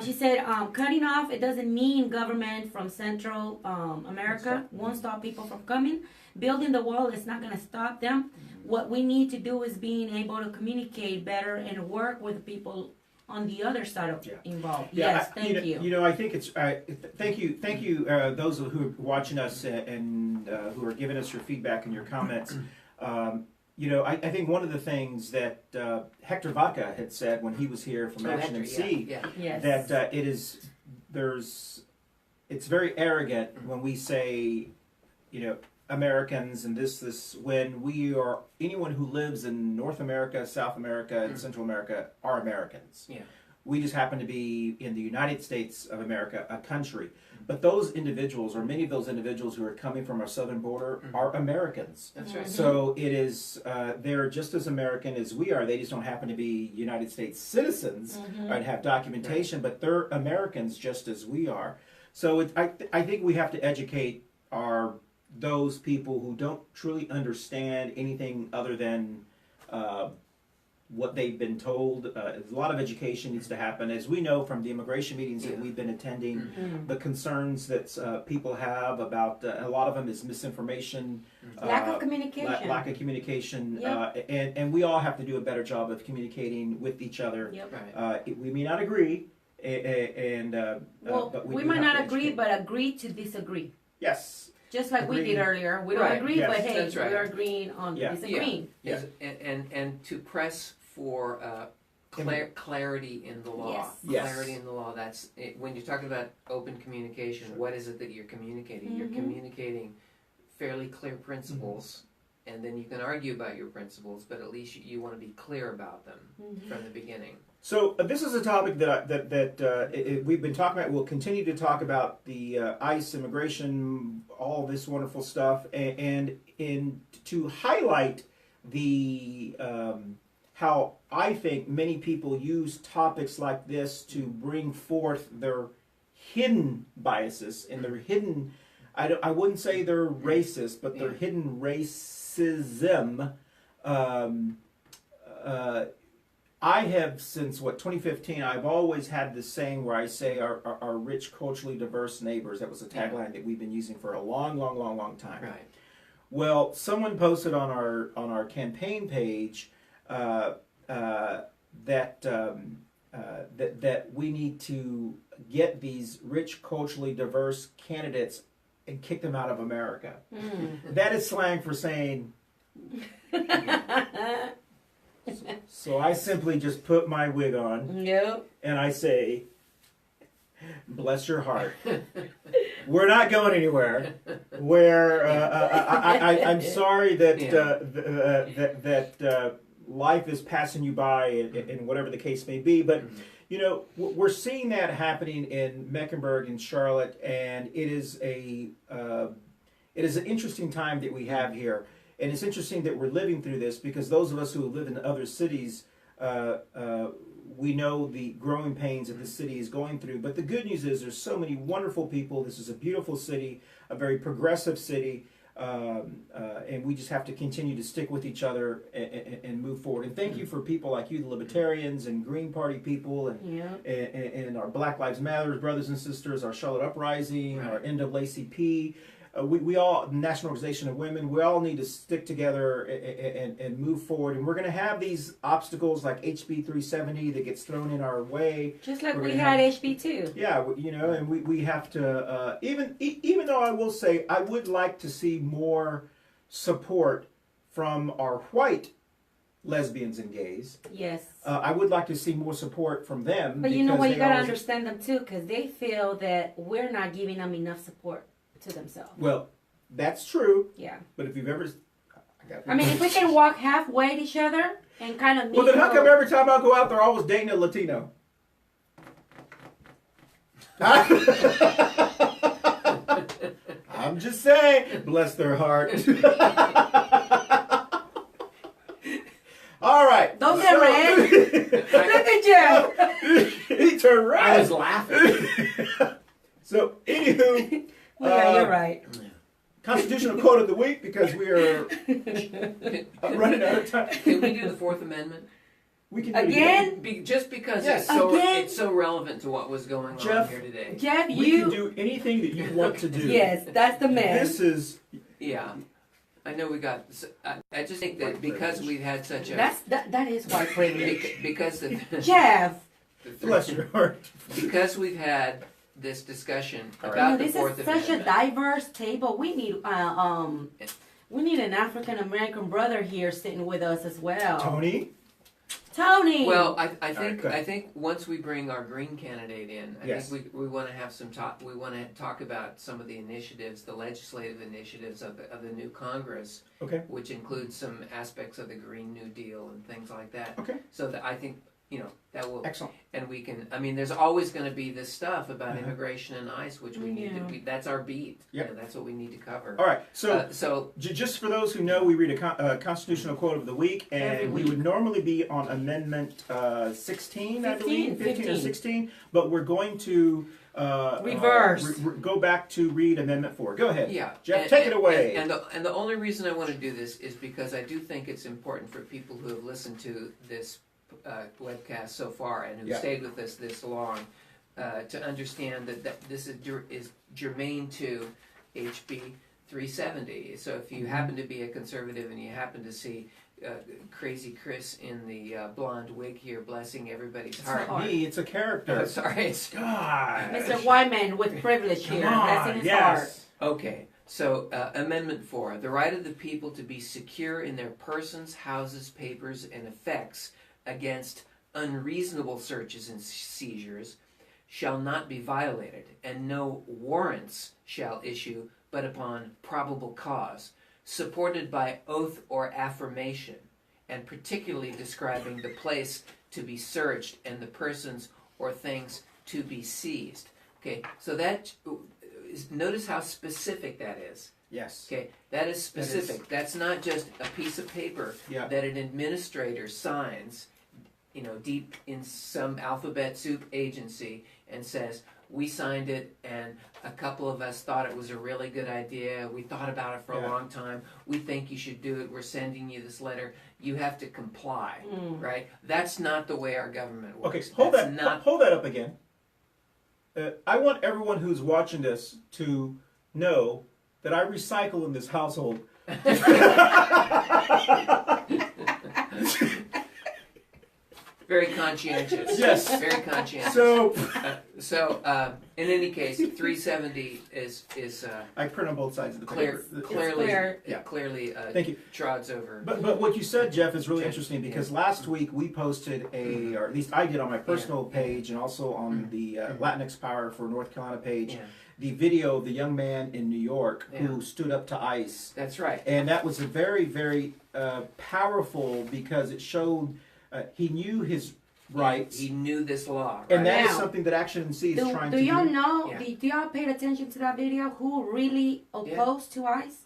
A: She said, cutting off, it doesn't mean government from Central America won't stop people from coming. Building the wall is not going to stop them. What we need to do is being able to communicate better and work with people on the other side of involved. Yes, thank you.
B: You know, I think it's thank you, those who are watching us and who are giving us your feedback and your comments. You know, I think one of the things that Hector Vaca had said when he was here from Action MC,
A: Yes.
B: that it's very arrogant when we say, Americans and this when we are, anyone who lives in North America, South America, and Central America are Americans.
C: Yeah.
B: We just happen to be in the United States of America, a country. But those individuals, or many of those individuals who are coming from our southern border, are Americans.
C: That's right.
B: So it is, they're just as American as we are. They just don't happen to be United States citizens and have documentation, but they're Americans just as we are. So I think we have to educate those people who don't truly understand anything other than what they've been told. A lot of education needs to happen. As we know from the immigration meetings that we've been attending, the concerns that people have about, a lot of them is misinformation.
A: Lack of communication.
B: Lack of communication.
A: Yep.
B: And we all have to do a better job of communicating with each other.
A: Yep.
C: Right.
B: We may not agree,
A: Well,
B: but
A: we
B: do
A: might
B: have
A: not
B: to
A: agree,
B: educate.
A: but agree to disagree.
B: Yes.
A: Just like we
B: Agreed.
A: did earlier. We don't
C: Right.
A: agree,
B: Yes.
A: but hey,
C: That's right.
A: we're agreeing on disagreeing.
B: Yeah.
C: And to press for clarity in the law.
A: Yes.
B: Yes.
C: Clarity in the law. That's it. When you're talking about open communication. What is it that you're communicating? You're communicating fairly clear principles, and then you can argue about your principles, but at least you want to be clear about them from the beginning.
B: So this is a topic that we've been talking about. We'll continue to talk about the ICE immigration, all this wonderful stuff, and to highlight the how I think many people use topics like this to bring forth their hidden biases and their hidden. I wouldn't say they're racist, but their hidden racism. I have, since 2015, I've always had this saying where I say our rich, culturally diverse neighbors. That was a tagline that we've been using for a long time.
C: Right.
B: Well, someone posted on our campaign page that we need to get these rich, culturally diverse candidates and kick them out of America. That is slang for saying. So I simply just put my wig on
A: Yep.
B: and I say, Bless your heart. We're not going anywhere. I'm sorry that that life is passing you by, in whatever the case may be. But you know, we're seeing that happening in Mecklenburg and Charlotte, and it is an interesting time that we have here. And it's interesting that we're living through this, because those of us who live in other cities, we know the growing pains that the city is going through. But the good news is there's so many wonderful people. This is a beautiful city, a very progressive city, and we just have to continue to stick with each other and move forward. And thank you for people like you, the Libertarians and Green Party people, and our Black Lives Matter brothers and sisters, our Charlotte Uprising, our NAACP. We all, National Organization of Women, we all need to stick together and move forward. And we're going to have these obstacles like HB380 that gets thrown in our way.
A: Just like we had HB2.
B: Yeah, you know, and we have to, even though I will say I would like to see more support from our white lesbians and gays.
A: Yes.
B: I would like to see more support from them.
A: But you know what, you got to understand them too, because they feel that we're not giving them enough support to themselves.
B: Well, that's true.
A: Yeah.
B: But if you've ever...
A: I mean, if we can walk halfway at each other and kind of meet...
B: Well, then how come every time I go out, they're always dating a Latino? I'm just saying. Bless their heart. All right.
A: Don't get red. Look at Jeff.
B: He turned red.
C: I was laughing.
B: So, anywho...
A: Yeah, you're right.
B: Constitutional quote of the week, because we are running out of time.
C: Can we do the Fourth Amendment?
B: We can
A: Again?
C: Just because
B: Yes.
C: it's so relevant to what was going on here today.
A: Jeff,
B: we can do anything that you want to do.
A: Yes, that's the man.
B: This is...
C: Yeah. I know we got... I just think that because we've had such a...
A: That is white privilege.
C: Because of...
A: Jeff!
B: Bless your heart.
C: Because we've had this discussion about the Fourth Amendment.
A: This is such a diverse table. We need an African American brother here sitting with us as well.
B: Tony?
C: Well, I think once we bring our green candidate in, I think we want to have some talk. We want to talk about some of the initiatives, the legislative initiatives of the new Congress, which includes some aspects of the Green New Deal and things like that.
B: Okay.
C: So that I think that will
B: excellent.
C: And we can. I mean, there's always going to be this stuff about immigration and ICE, which we need to be. That's our beat. Yeah. That's what we need to cover.
B: All right. So just for those who know, we read a constitutional quote of the week, and we would normally be on Amendment 16, I believe, 15 or 16, but we're going to
A: reverse.
B: Go back to read Amendment 4. Go ahead.
C: Yeah.
B: Jeff, take it away.
C: And the only reason I want to do this is because I do think it's important for people who have listened to this webcast so far and who stayed with us this long to understand that this is germane to HB 370. So if you happen to be a conservative and you happen to see Crazy Chris in the blonde wig here blessing everybody's heart.
B: It's not me, it's a character.
C: Oh, sorry, it's
B: God.
A: Mr. Wyman with privilege here, blessing his heart.
C: Okay. So, Amendment 4, the right of the people to be secure in their persons, houses, papers, and effects against unreasonable searches and seizures shall not be violated, and no warrants shall issue but upon probable cause, supported by oath or affirmation, and particularly describing the place to be searched and the persons or things to be seized. Okay, so that is, notice how specific that is.
B: Yes.
C: Okay, that is specific. That's not just a piece of paper that an administrator signs, deep in some alphabet soup agency and says, we signed it and a couple of us thought it was a really good idea. We thought about it for a long time. We think you should do it. We're sending you this letter. You have to comply, right? That's not the way our government works.
B: Okay, hold that up again. I want everyone who's watching this to know that I recycle in this household.
C: Very conscientious.
B: Yes.
C: Very conscientious.
B: So,
C: In any case, 370 is
B: I print on both sides of the
C: clear,
B: paper.
C: clearly,
A: clear.
C: clearly
B: Thank you.
C: trods over.
B: But what you said, Jeff, is really
C: Okay.
B: interesting because last week we posted or at least I did on my personal page and also on the LatinX Power for North Carolina page,
C: Yeah.
B: the video of the young man in New York
C: Yeah.
B: who stood up to ICE.
C: That's right.
B: And that was a very, very powerful because it showed he knew his rights.
C: He knew this law, right?
B: And that is
A: Now,
B: something that Action NC is trying to
A: Do
B: do.
A: y'all know?
C: Yeah.
A: Do y'all pay attention to that video? Who really opposed to ICE?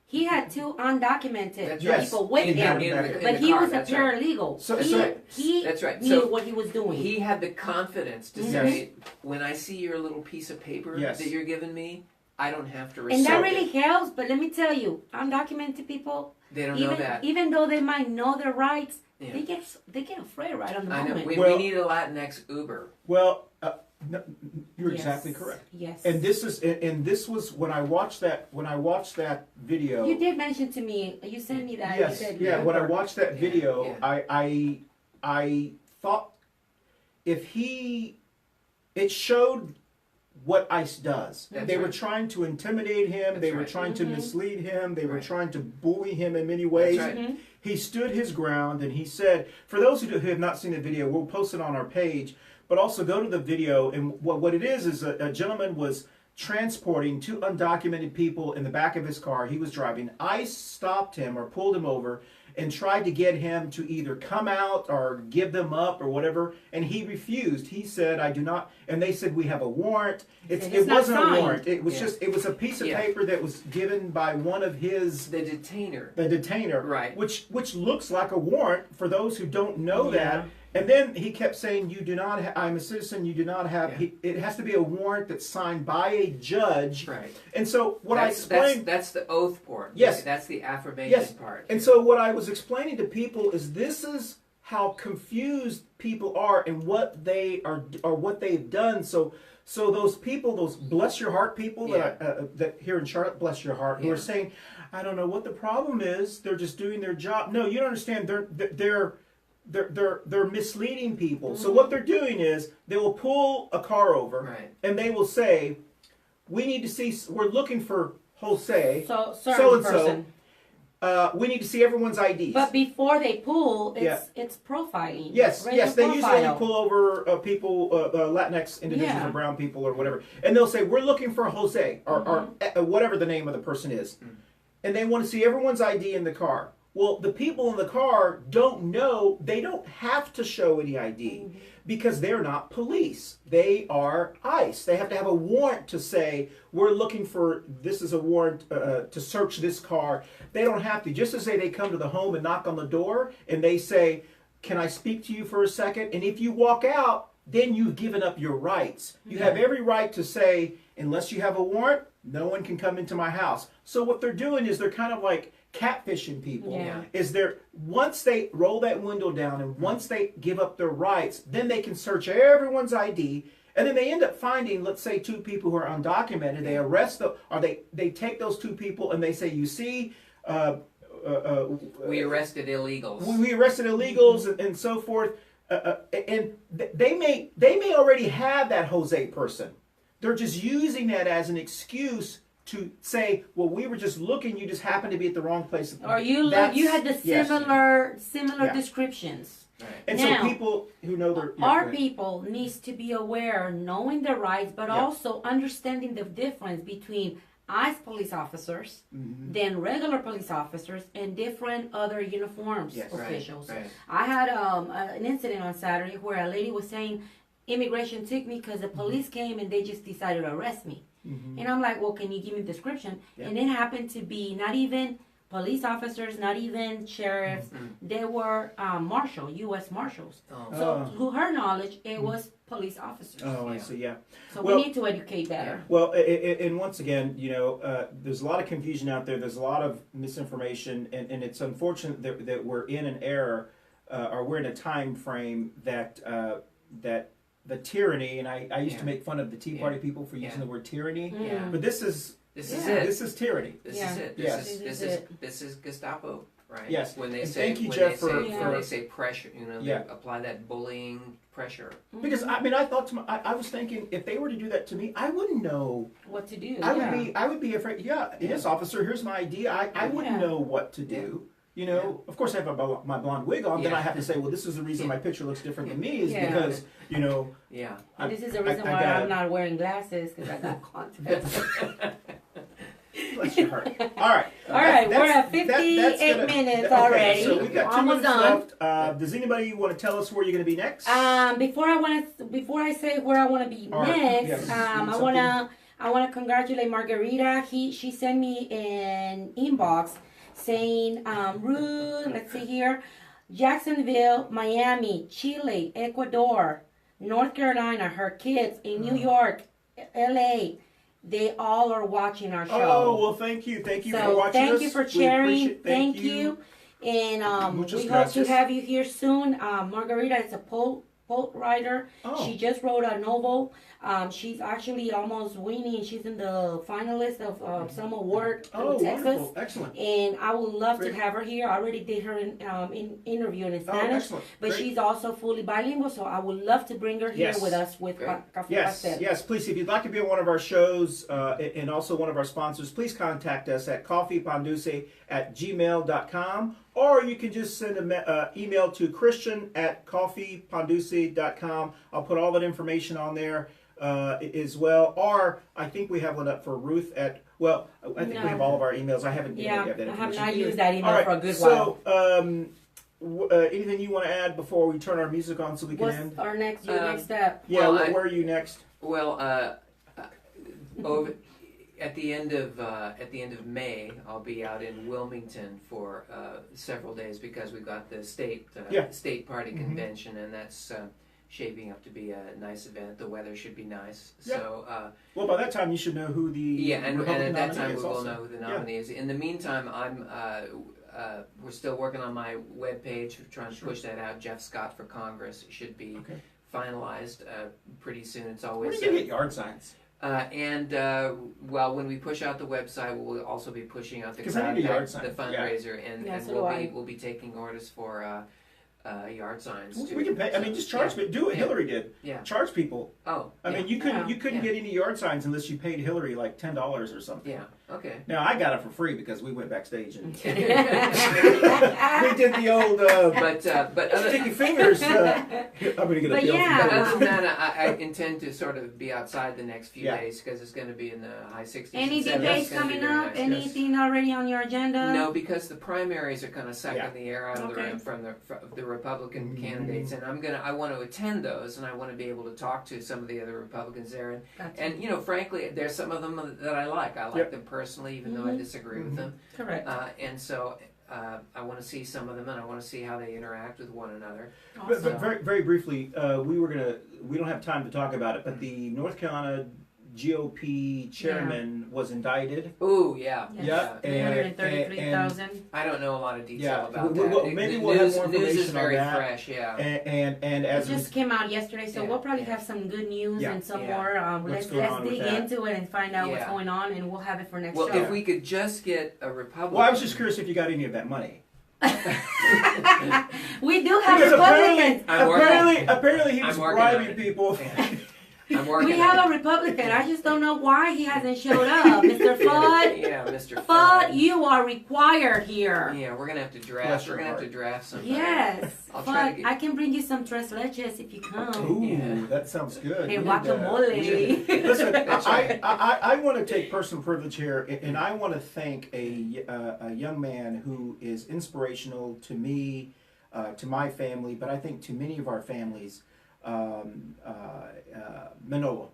A: He had two undocumented
C: That's
B: right.
A: people with
C: in
A: him,
B: in
A: but he
C: car,
A: was a
C: that's right.
A: paralegal.
B: So-
A: he
B: so-
A: he
C: That's right.
A: knew
C: So
A: what he was doing.
C: He had the confidence to
B: Yes.
C: say, when I see your little piece of paper
B: Yes.
C: that you're giving me, I don't have to
A: and
C: respect
A: that
C: it.
A: really helps. But let me tell you, undocumented people,
C: They don't know
A: even
C: that.
A: even though they might know their rights,
C: Yeah.
A: they get afraid right on the
C: I know.
A: moment.
C: We
B: Well-
C: need a Latinx Uber.
B: Well, no, you're
A: Yes.
B: exactly correct.
A: Yes.
B: And this was when I watched that video.
A: You did mention to me. You sent me that.
B: Yes,
A: You said,
B: yeah. When I watched that
C: Yeah,
B: video,
C: yeah.
B: I thought it showed what ICE does.
C: That's
B: They were
C: right.
B: trying to intimidate him.
C: That's
B: They were
C: right.
B: trying to mislead him. They were
C: Right.
B: trying to bully him in many ways.
C: That's right.
A: Mhm.
B: He stood his ground and he said, for those who have not seen the video, we'll post it on our page, but also go to the video. And what it is a gentleman was transporting two undocumented people in the back of his car. He was driving. ICE stopped him or pulled him over and tried to get him to either come out or give them up or whatever. And he refused. He said, I do not. And they said, we have a warrant.
A: It's
B: It
A: not
B: wasn't a
A: signed.
B: warrant. It was
C: Yeah.
B: just, it was a piece of
C: Yeah.
B: paper that was given by one of his
C: The detainer.
B: the detainer,
C: Right.
B: which looks like a warrant for those who don't know
A: Yeah.
B: that. And then he kept saying, "You do not. I'm a citizen. You do not have.
C: Yeah.
B: It has to be a warrant that's signed by a judge."
C: Right.
B: And so what I
C: That's
B: explained,
C: that's the oath part.
B: Yes.
C: That's the affirmation
B: Yes.
C: part.
B: and so what I was explaining to people is this is how confused people are and what they are or what they've done. So those people, those bless your heart people that here in Charlotte, bless your heart, who
C: Yeah.
B: are saying, "I don't know what the problem is. They're just doing their job." No, you don't understand. They're misleading people. So what they're doing is they will pull a car over
C: Right.
B: and they will say, "We need to see. We're looking for Jose.
A: So
B: So and
A: person.
B: so. We need to see everyone's IDs."
A: But before they pull,
B: Yeah.
A: it's profiling.
B: Yes,
A: Regular
B: yes, they usually
A: profile.
B: pull over people, Latinx individuals
A: Yeah.
B: or brown people or whatever, and they'll say, "We're looking for Jose," or whatever the name of the person is, and they want to see everyone's ID in the car. Well, the people in the car don't know, they don't have to show any ID because they're not police. They are ICE. They have to have a warrant to say, "We're looking for, this is a warrant to search this car." They don't have to. Just to say they come to the home and knock on the door and they say, "Can I speak to you for a second?" And if you walk out, then you've given up your rights. You have every right to say, unless you have a warrant, no one can come into my house. So what they're doing is they're kind of like catfishing people.
A: Yeah.
B: Is there, once they roll that window down and once they give up their rights, then they can search everyone's ID, and then they end up finding, let's say, two people who are undocumented. They arrest them, or they take those two people and they say, "You see,
C: We arrested illegals.
B: we arrested illegals," and so forth. And they may already have that Jose person. They're just using that as an excuse to say, "Well, we were just looking. You just happened to be at the wrong place."
A: Or you
B: That's-
A: had the
B: yes.
A: similar
B: Yeah.
A: descriptions.
C: Right.
B: And
A: Now,
B: so people who know their
A: Our people needs to be aware, knowing their rights, but
B: Yeah.
A: also understanding the difference between ICE police officers, then regular police officers, and different other uniforms
B: Yes.
C: Right,
A: officials.
C: right.
A: I had an incident on Saturday where a lady was saying, "Immigration took me because the police came and they just decided to arrest me." And I'm like, "Well, can you give me a description?"
B: Yeah.
A: And it happened to be not even police officers, not even sheriffs. They were U.S. Marshals.
C: Oh.
A: So, to her knowledge, it was police officers.
B: Oh, I
C: Yeah.
B: see. Yeah.
A: So
B: Well-
A: we need to educate better.
B: Well, and once again, there's a lot of confusion out there. There's a lot of misinformation, and it's unfortunate that we're in an era, or we're in a time frame that the tyranny, and I used to make fun of the Tea Party people for using
C: Yeah.
B: the word tyranny,
A: Yeah.
B: but this is
C: This is
A: Yeah.
C: it.
B: this is tyranny.
C: This
A: Yeah.
C: is it.
B: Yes.
C: This is Gestapo. right?
B: Yes.
C: When they
B: And
C: say,
B: thank you,
C: when
B: Jeff,
C: they say,
B: for-
C: when they say pressure, you know,
B: Yeah.
C: they apply that bullying pressure.
B: Because I mean, I thought I was thinking if they were to do that to me, I wouldn't know.
A: What to do?
B: I would be afraid. Yeah, yes, officer. Here's my ID. I wouldn't
A: Yeah.
B: know what to do. You know, of course, I have my blonde wig on. Then
C: Yeah.
B: I have to say, well, this is the reason my picture looks different than me is
A: Yeah.
B: because you know.
C: Yeah.
A: And this is the reason
B: I
A: why
B: gotta-
A: I'm not wearing glasses because I got contacts.
B: Bless your heart. All right.
A: All right, we're at
B: That's
A: 58 minutes
B: okay,
A: already.
B: So we've got 2
A: Almost
B: minutes
A: done.
B: left. Does anybody want to tell us where you're going to be next?
A: Before I say where I want to be
B: All right,
A: next,
B: yes,
A: I wanna congratulate Margarita. She sent me an inbox saying, Ruth, let's see here, Jacksonville, Miami, Chile, Ecuador, North Carolina, her kids in New York, LA. They all are watching our show.
B: Oh, well, thank you. Thank you for
A: So
B: watching
A: thank
B: us.
A: you for
B: We
A: sharing.
B: appreciate-
A: Thank you. And
B: Muchas
A: we hope to
B: gracias.
A: have you here soon. Margarita is a poet writer.
B: Oh.
A: She just wrote a novel. She's actually almost winning. She's in the finalist of some award
B: Oh,
A: in Texas.
B: wonderful. Excellent.
A: And I would love
B: Great.
A: to have her here. I already did her in interview in
B: Oh,
A: Spanish.
B: excellent.
A: But
B: Great.
A: she's also fully bilingual, so I would love to bring her here
B: Yes.
A: with us with
C: Great.
A: Café
B: Yes,
A: Pastel.
B: yes, please, if you'd like to be on one of our shows and also one of our sponsors, please contact us at CafeYPanDulce@gmail.com, or you can just send an email to Christian@CafeYPanDulce.com. I'll put all that information on there as well, or I think we have one up for Ruth I think
A: No.
B: we have all of our emails. I haven't
A: Yeah,
B: given that
A: I have
B: information.
A: not used that email
B: All right,
A: for a good while.
B: so anything you want to add before we turn our music on so we can
A: What's
B: end?
A: your next step?
B: Yeah,
C: Well,
B: where are you next?
C: Well, over at the end of May, I'll be out in Wilmington for several days because we've got the state party convention, and that's shaping up to be a nice event. The weather should be nice.
B: Yeah.
C: So
B: Well, by that time you should know who the
C: and
B: Republican
C: at that
B: nominee
C: time we
B: is
C: will
B: also.
C: know who the nominee is. In the meantime, we're still working on my webpage. We're trying to push that out. Jeff Scott for Congress should be finalized pretty soon. It's
B: Where
C: always
B: do you get yard signs?
C: when we push out the website, we'll also be pushing out the
B: 'Cause I need a yard
C: the
B: sign.
C: fundraiser, and
A: so do I.
C: we'll be taking orders for yard signs.
B: We can pay. I mean, just charge. Do what Hillary did.
C: Yeah.
B: Charge people.
C: Oh.
B: I mean, you couldn't
C: Yeah.
B: get any yard signs unless you paid Hillary like $10 or something.
C: Yeah. Okay.
B: Now I got it for free because we went backstage and we
A: but
B: did the old
C: But other,
B: sticky fingers. I'm gonna get a
A: But
B: bill
A: yeah.
B: from
C: other
B: Hillary.
C: than that, I intend to sort of be outside the next few
B: Yeah.
C: days because it's going to be in the high 60s.
A: Any
C: and 70s.
A: debates
C: It's gonna be
A: coming
C: very
A: up?
C: nice.
A: Anything already on your agenda?
C: No, because the primaries are kind of sucking
B: Yeah.
C: the air out of the
A: Okay.
C: room from the Republican candidates, and I want to attend those, and I want to be able to talk to some of the other Republicans there,
A: Gotcha.
C: and frankly, there's some of them that I like. I like them personally, even though I disagree with them,
A: Correct.
C: and so I want to see some of them, and I want to see how they interact with one another.
B: But
A: Awesome.
B: very, very briefly, we don't have time to talk about it, but the North Carolina GOP chairman was indicted.
C: Ooh, yeah,
B: Yeah. And
A: 333,000.
C: I don't know a lot of detail
B: Yeah,
C: about
B: well,
C: that.
B: maybe
C: The
B: we'll have
C: news,
B: more
C: news is
B: information on
C: very
B: that.
C: fresh, yeah.
B: And
A: It
B: as
A: just came out yesterday, so
C: Yeah,
A: we'll probably
C: yeah.
A: have some good news
B: Yeah,
A: and some
C: yeah.
A: more.
B: What's
A: Let's
B: going on with
A: dig
B: that?
A: into it and find out what's
C: Yeah.
A: going on, and we'll have it for next
C: Well,
A: show.
C: if we could just get a Republican.
B: well, I was just curious if you got any of that money.
A: We do have
B: Because
A: Republicans.
B: apparently he was
C: I'm working on
B: bribing
C: it.
B: people.
C: I'm working
A: We
C: on
A: have
C: it.
A: a Republican. I just don't know why he hasn't showed up, Mr. Fudd.
C: Yeah, Mr.
A: Fudd, you are required here.
C: Yeah, we're gonna have to
B: Bless
C: draft.
B: your
C: We're gonna have
B: heart.
C: to draft something.
A: Yes.
C: I'll try to
A: Fudd,
C: get-
A: I can bring you some tres leches if you come.
B: Ooh,
C: Yeah.
B: that sounds good.
A: Hey,
B: We need,
A: guacamole.
B: Listen,
C: That's right.
B: I want to take personal privilege here, and I want to thank a young man who is inspirational to me, to my family, but I think to many of our families, Manolo.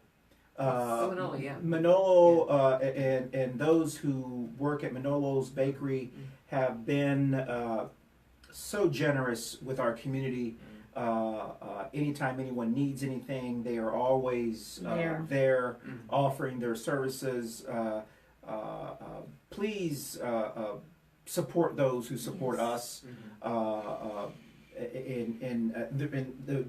C: Manolo, yeah.
B: Manolo and those who work at Manolo's Bakery have been so generous with our community. Anytime anyone needs anything, they are always there offering their services. Please support those who support us.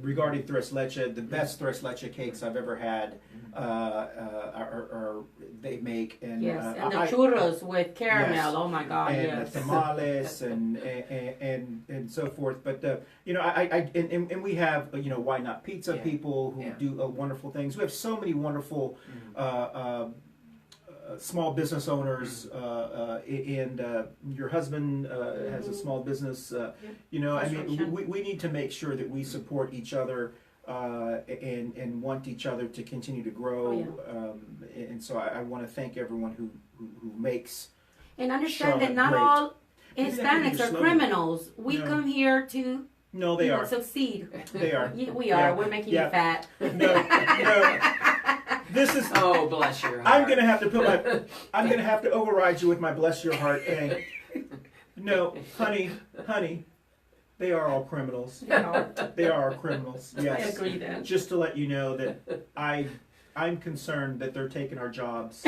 B: regarding tres leche, the best tres leche cakes I've ever had are they make, and
A: yes, and the churros with caramel.
B: Yes.
A: Oh my God,
B: and
A: yes.
B: the tamales and so forth. But you know, and we have why not pizza people who do wonderful things. We have so many wonderful. Small business owners, and your husband has a small business. You know, I mean, we need to make sure that we support each other and want each other to continue to grow. And so I want to thank everyone who makes.
A: And understand
B: Charlotte
A: that not
B: great.
A: all Hispanics are criminals. We
B: No.
A: come here to
B: They are.
A: succeed.
B: They are.
A: Yeah, we are. We're making you fat.
B: No. This is.
C: Oh, bless your heart.
B: I'm gonna have to override you with my bless your heart thing. No, honey, they are all criminals.
A: No.
B: They are criminals. Yes.
A: I agree then.
B: Just to let you know that I'm concerned that they're taking our jobs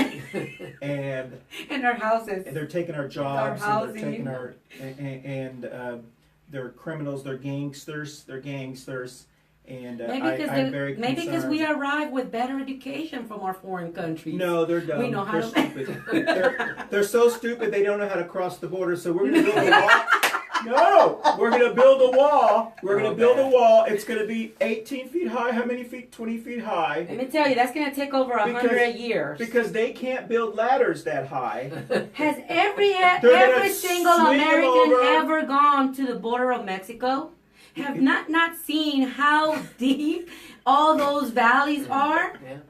B: and
A: In our houses.
B: they're taking our jobs
A: Our
B: and they're taking our and they're criminals. They're gangsters. And I'm very concerned.
A: Maybe because we arrive with better education from our foreign countries.
B: No, they're dumb.
A: We know how
B: they're
A: to
B: stupid. they're so stupid they don't know how to cross the border. So we're going to build a wall. No, we're going to build a wall. We're going to build a wall. It's going to be 18 feet high. How many feet? 20 feet high.
A: Let me tell you, that's going to take over 100 years.
B: Because they can't build ladders that high.
A: Has every single
B: swing them
A: American
B: over.
A: ever gone to the border of Mexico? Have not seen how deep all those valleys are?
C: Yeah.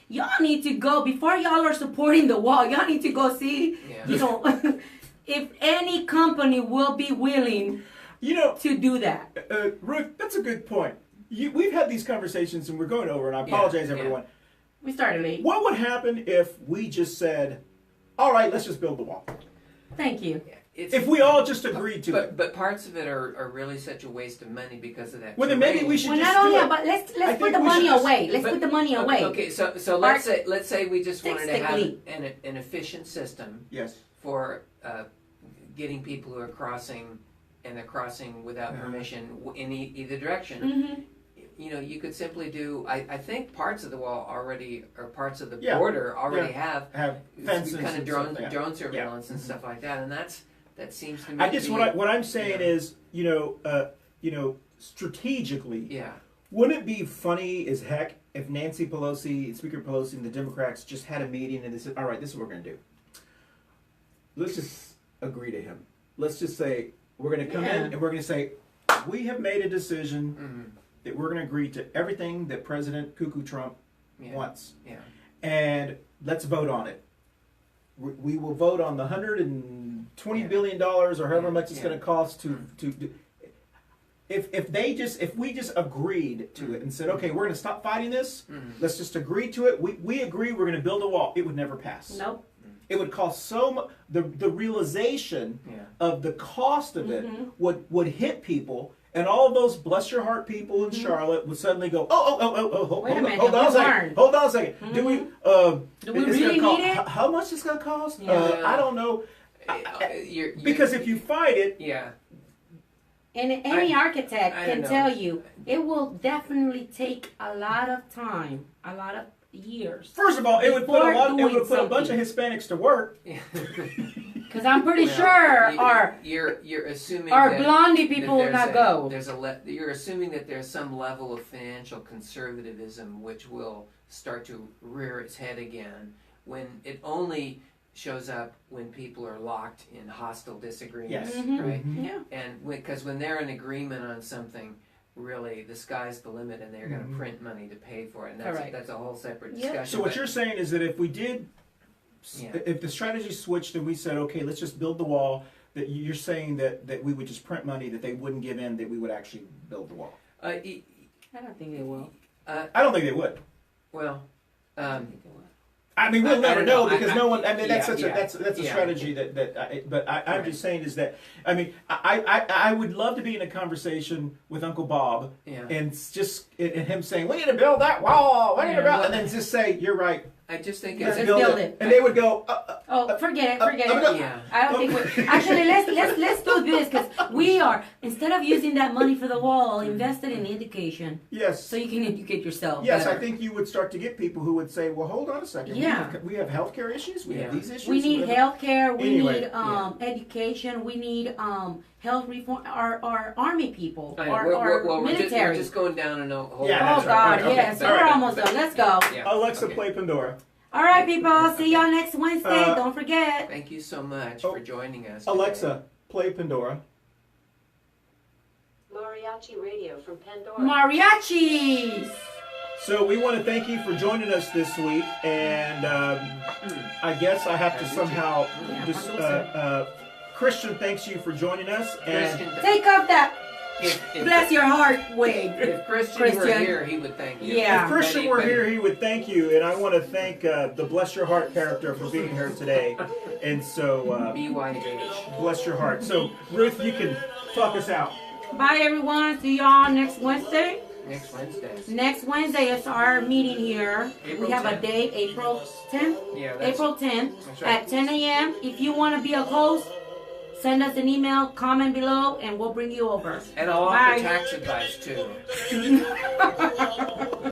A: Y'all need to go, before y'all are supporting the wall, y'all need to go see, if any company will be willing to do that.
B: Ruth, that's a good point. We've had these conversations and we're going over, and I apologize, everyone.
A: We started late.
B: What would happen if we just said, all right, let's just build the wall?
A: Thank you.
B: If we all just agreed to it.
C: But parts of it are really such a waste of money because of that.
B: Well, then maybe we should
A: Well,
B: just
A: not
B: do
A: only,
B: it.
A: but let's put the money away. Let's put the money away.
C: Okay, so let's say we just wanted to have an efficient system
B: Yes.
C: for getting people who are crossing, and they're crossing without permission in either direction.
A: Mm-hmm.
C: You could simply do. I think parts of the wall already, or parts of the border already have
B: fences
C: kind of
B: and
C: drone
B: stuff,
C: surveillance and stuff like that, and that seems to me.
B: I guess what I'm saying is, strategically, wouldn't it be funny as heck if Nancy Pelosi, Speaker Pelosi, and the Democrats just had a meeting and they said, all right, this is what we're going to do. Let's just agree to him. Let's just say we're going to come in and we're going to say, we have made a decision that we're going to agree to everything that President Cuckoo Trump wants. Yeah. And let's vote on it. We will vote on the $120 billion or however much it's going to cost to if we just agreed to it and said, okay, we're going to stop fighting this. Let's just agree to it. We agree we're going to build a wall. It would never pass.
A: Nope.
B: It would cost so much. The realization of the cost of it would hit people. And all of those bless your heart people in Charlotte would suddenly go, hold on a second. Do we
A: really need it?
B: How much is it going to cost? I don't know.
C: Because
B: if you fight it,
A: and any architect can tell you, it will definitely take a lot of time, a lot of years.
B: First of all, it would put a bunch of Hispanics to work.
A: Because I'm pretty sure
C: you're assuming
A: our blondie people will not go.
C: You're assuming that there's some level of financial conservatism which will start to rear its head again when it only shows up when people are locked in hostile disagreements, right?
A: Yeah.
C: And because when they're in agreement on something, really the sky's the limit, and they're going to print money to pay for it, and that's a whole separate discussion.
B: So what you're saying is that if we did. If the strategy switched and we said, okay, let's just build the wall, that you're saying that we would just print money, that they wouldn't give in, that we would actually build the wall?
A: I don't think they will.
B: I don't think they would.
C: Well,
A: I don't think they will.
B: I mean, we'll never know because no one. I mean, that's a
C: Yeah.
B: strategy But I'm just saying is that I mean I would love to be in a conversation with Uncle Bob and him saying we need to build that wall, and then just say you're right.
C: I just think
B: Let's
C: it's
A: build it.
B: And they would go,
A: Forget it.
C: yeah.
A: I don't think actually let's do this because we are, instead of using that money for the wall, invested in education
B: yes.
A: so you can educate yourself.
B: Yes,
A: better.
B: I think you would start to get people who would say, well, hold on a second.
A: Yeah.
B: We have healthcare issues. We have these issues.
A: We need healthcare. We
B: Anyway,
A: need education. We need health reform. Our army people,
C: I know.
A: our
C: We're
A: military.
C: just going down and whole.
B: Yeah,
A: Oh
B: that's
A: God,
B: right. Okay.
A: yes.
B: All
A: We're
B: right.
A: almost done. Let's go.
C: Yeah.
B: Alexa,
C: Okay.
B: play Pandora.
A: All right, people. See y'all next Wednesday. Don't forget.
C: Thank you so much for joining us. Today.
B: Alexa, play Pandora.
D: Mariachi Radio from Pandora.
A: Mariachis.
B: So we want to thank you for joining us this week, and I guess I have to somehow just Christian thanks you for joining us, and
C: Christian,
A: Take off that
C: if
A: bless your heart wig.
C: If Christian were
A: Christian.
C: here, he would thank you.
A: Yeah.
B: if Christian
C: But
B: were
C: he-
B: here, he would thank you, and I want to thank the Bless Your Heart character for being here today, and so
C: BYH.
B: bless your heart. So Ruth, you can talk us out.
A: Bye, everyone. See y'all next Wednesday.
C: Next Wednesday.
A: Next Wednesday is our meeting here.
C: April
A: We have a
C: 10th.
A: date, April 10th.
C: Yeah, that's
A: April 10th
C: That's right.
A: at 10 a.m. If you want to be a host, send us an email, comment below, and we'll bring you over.
C: And I'll
A: Bye.
C: offer tax advice too.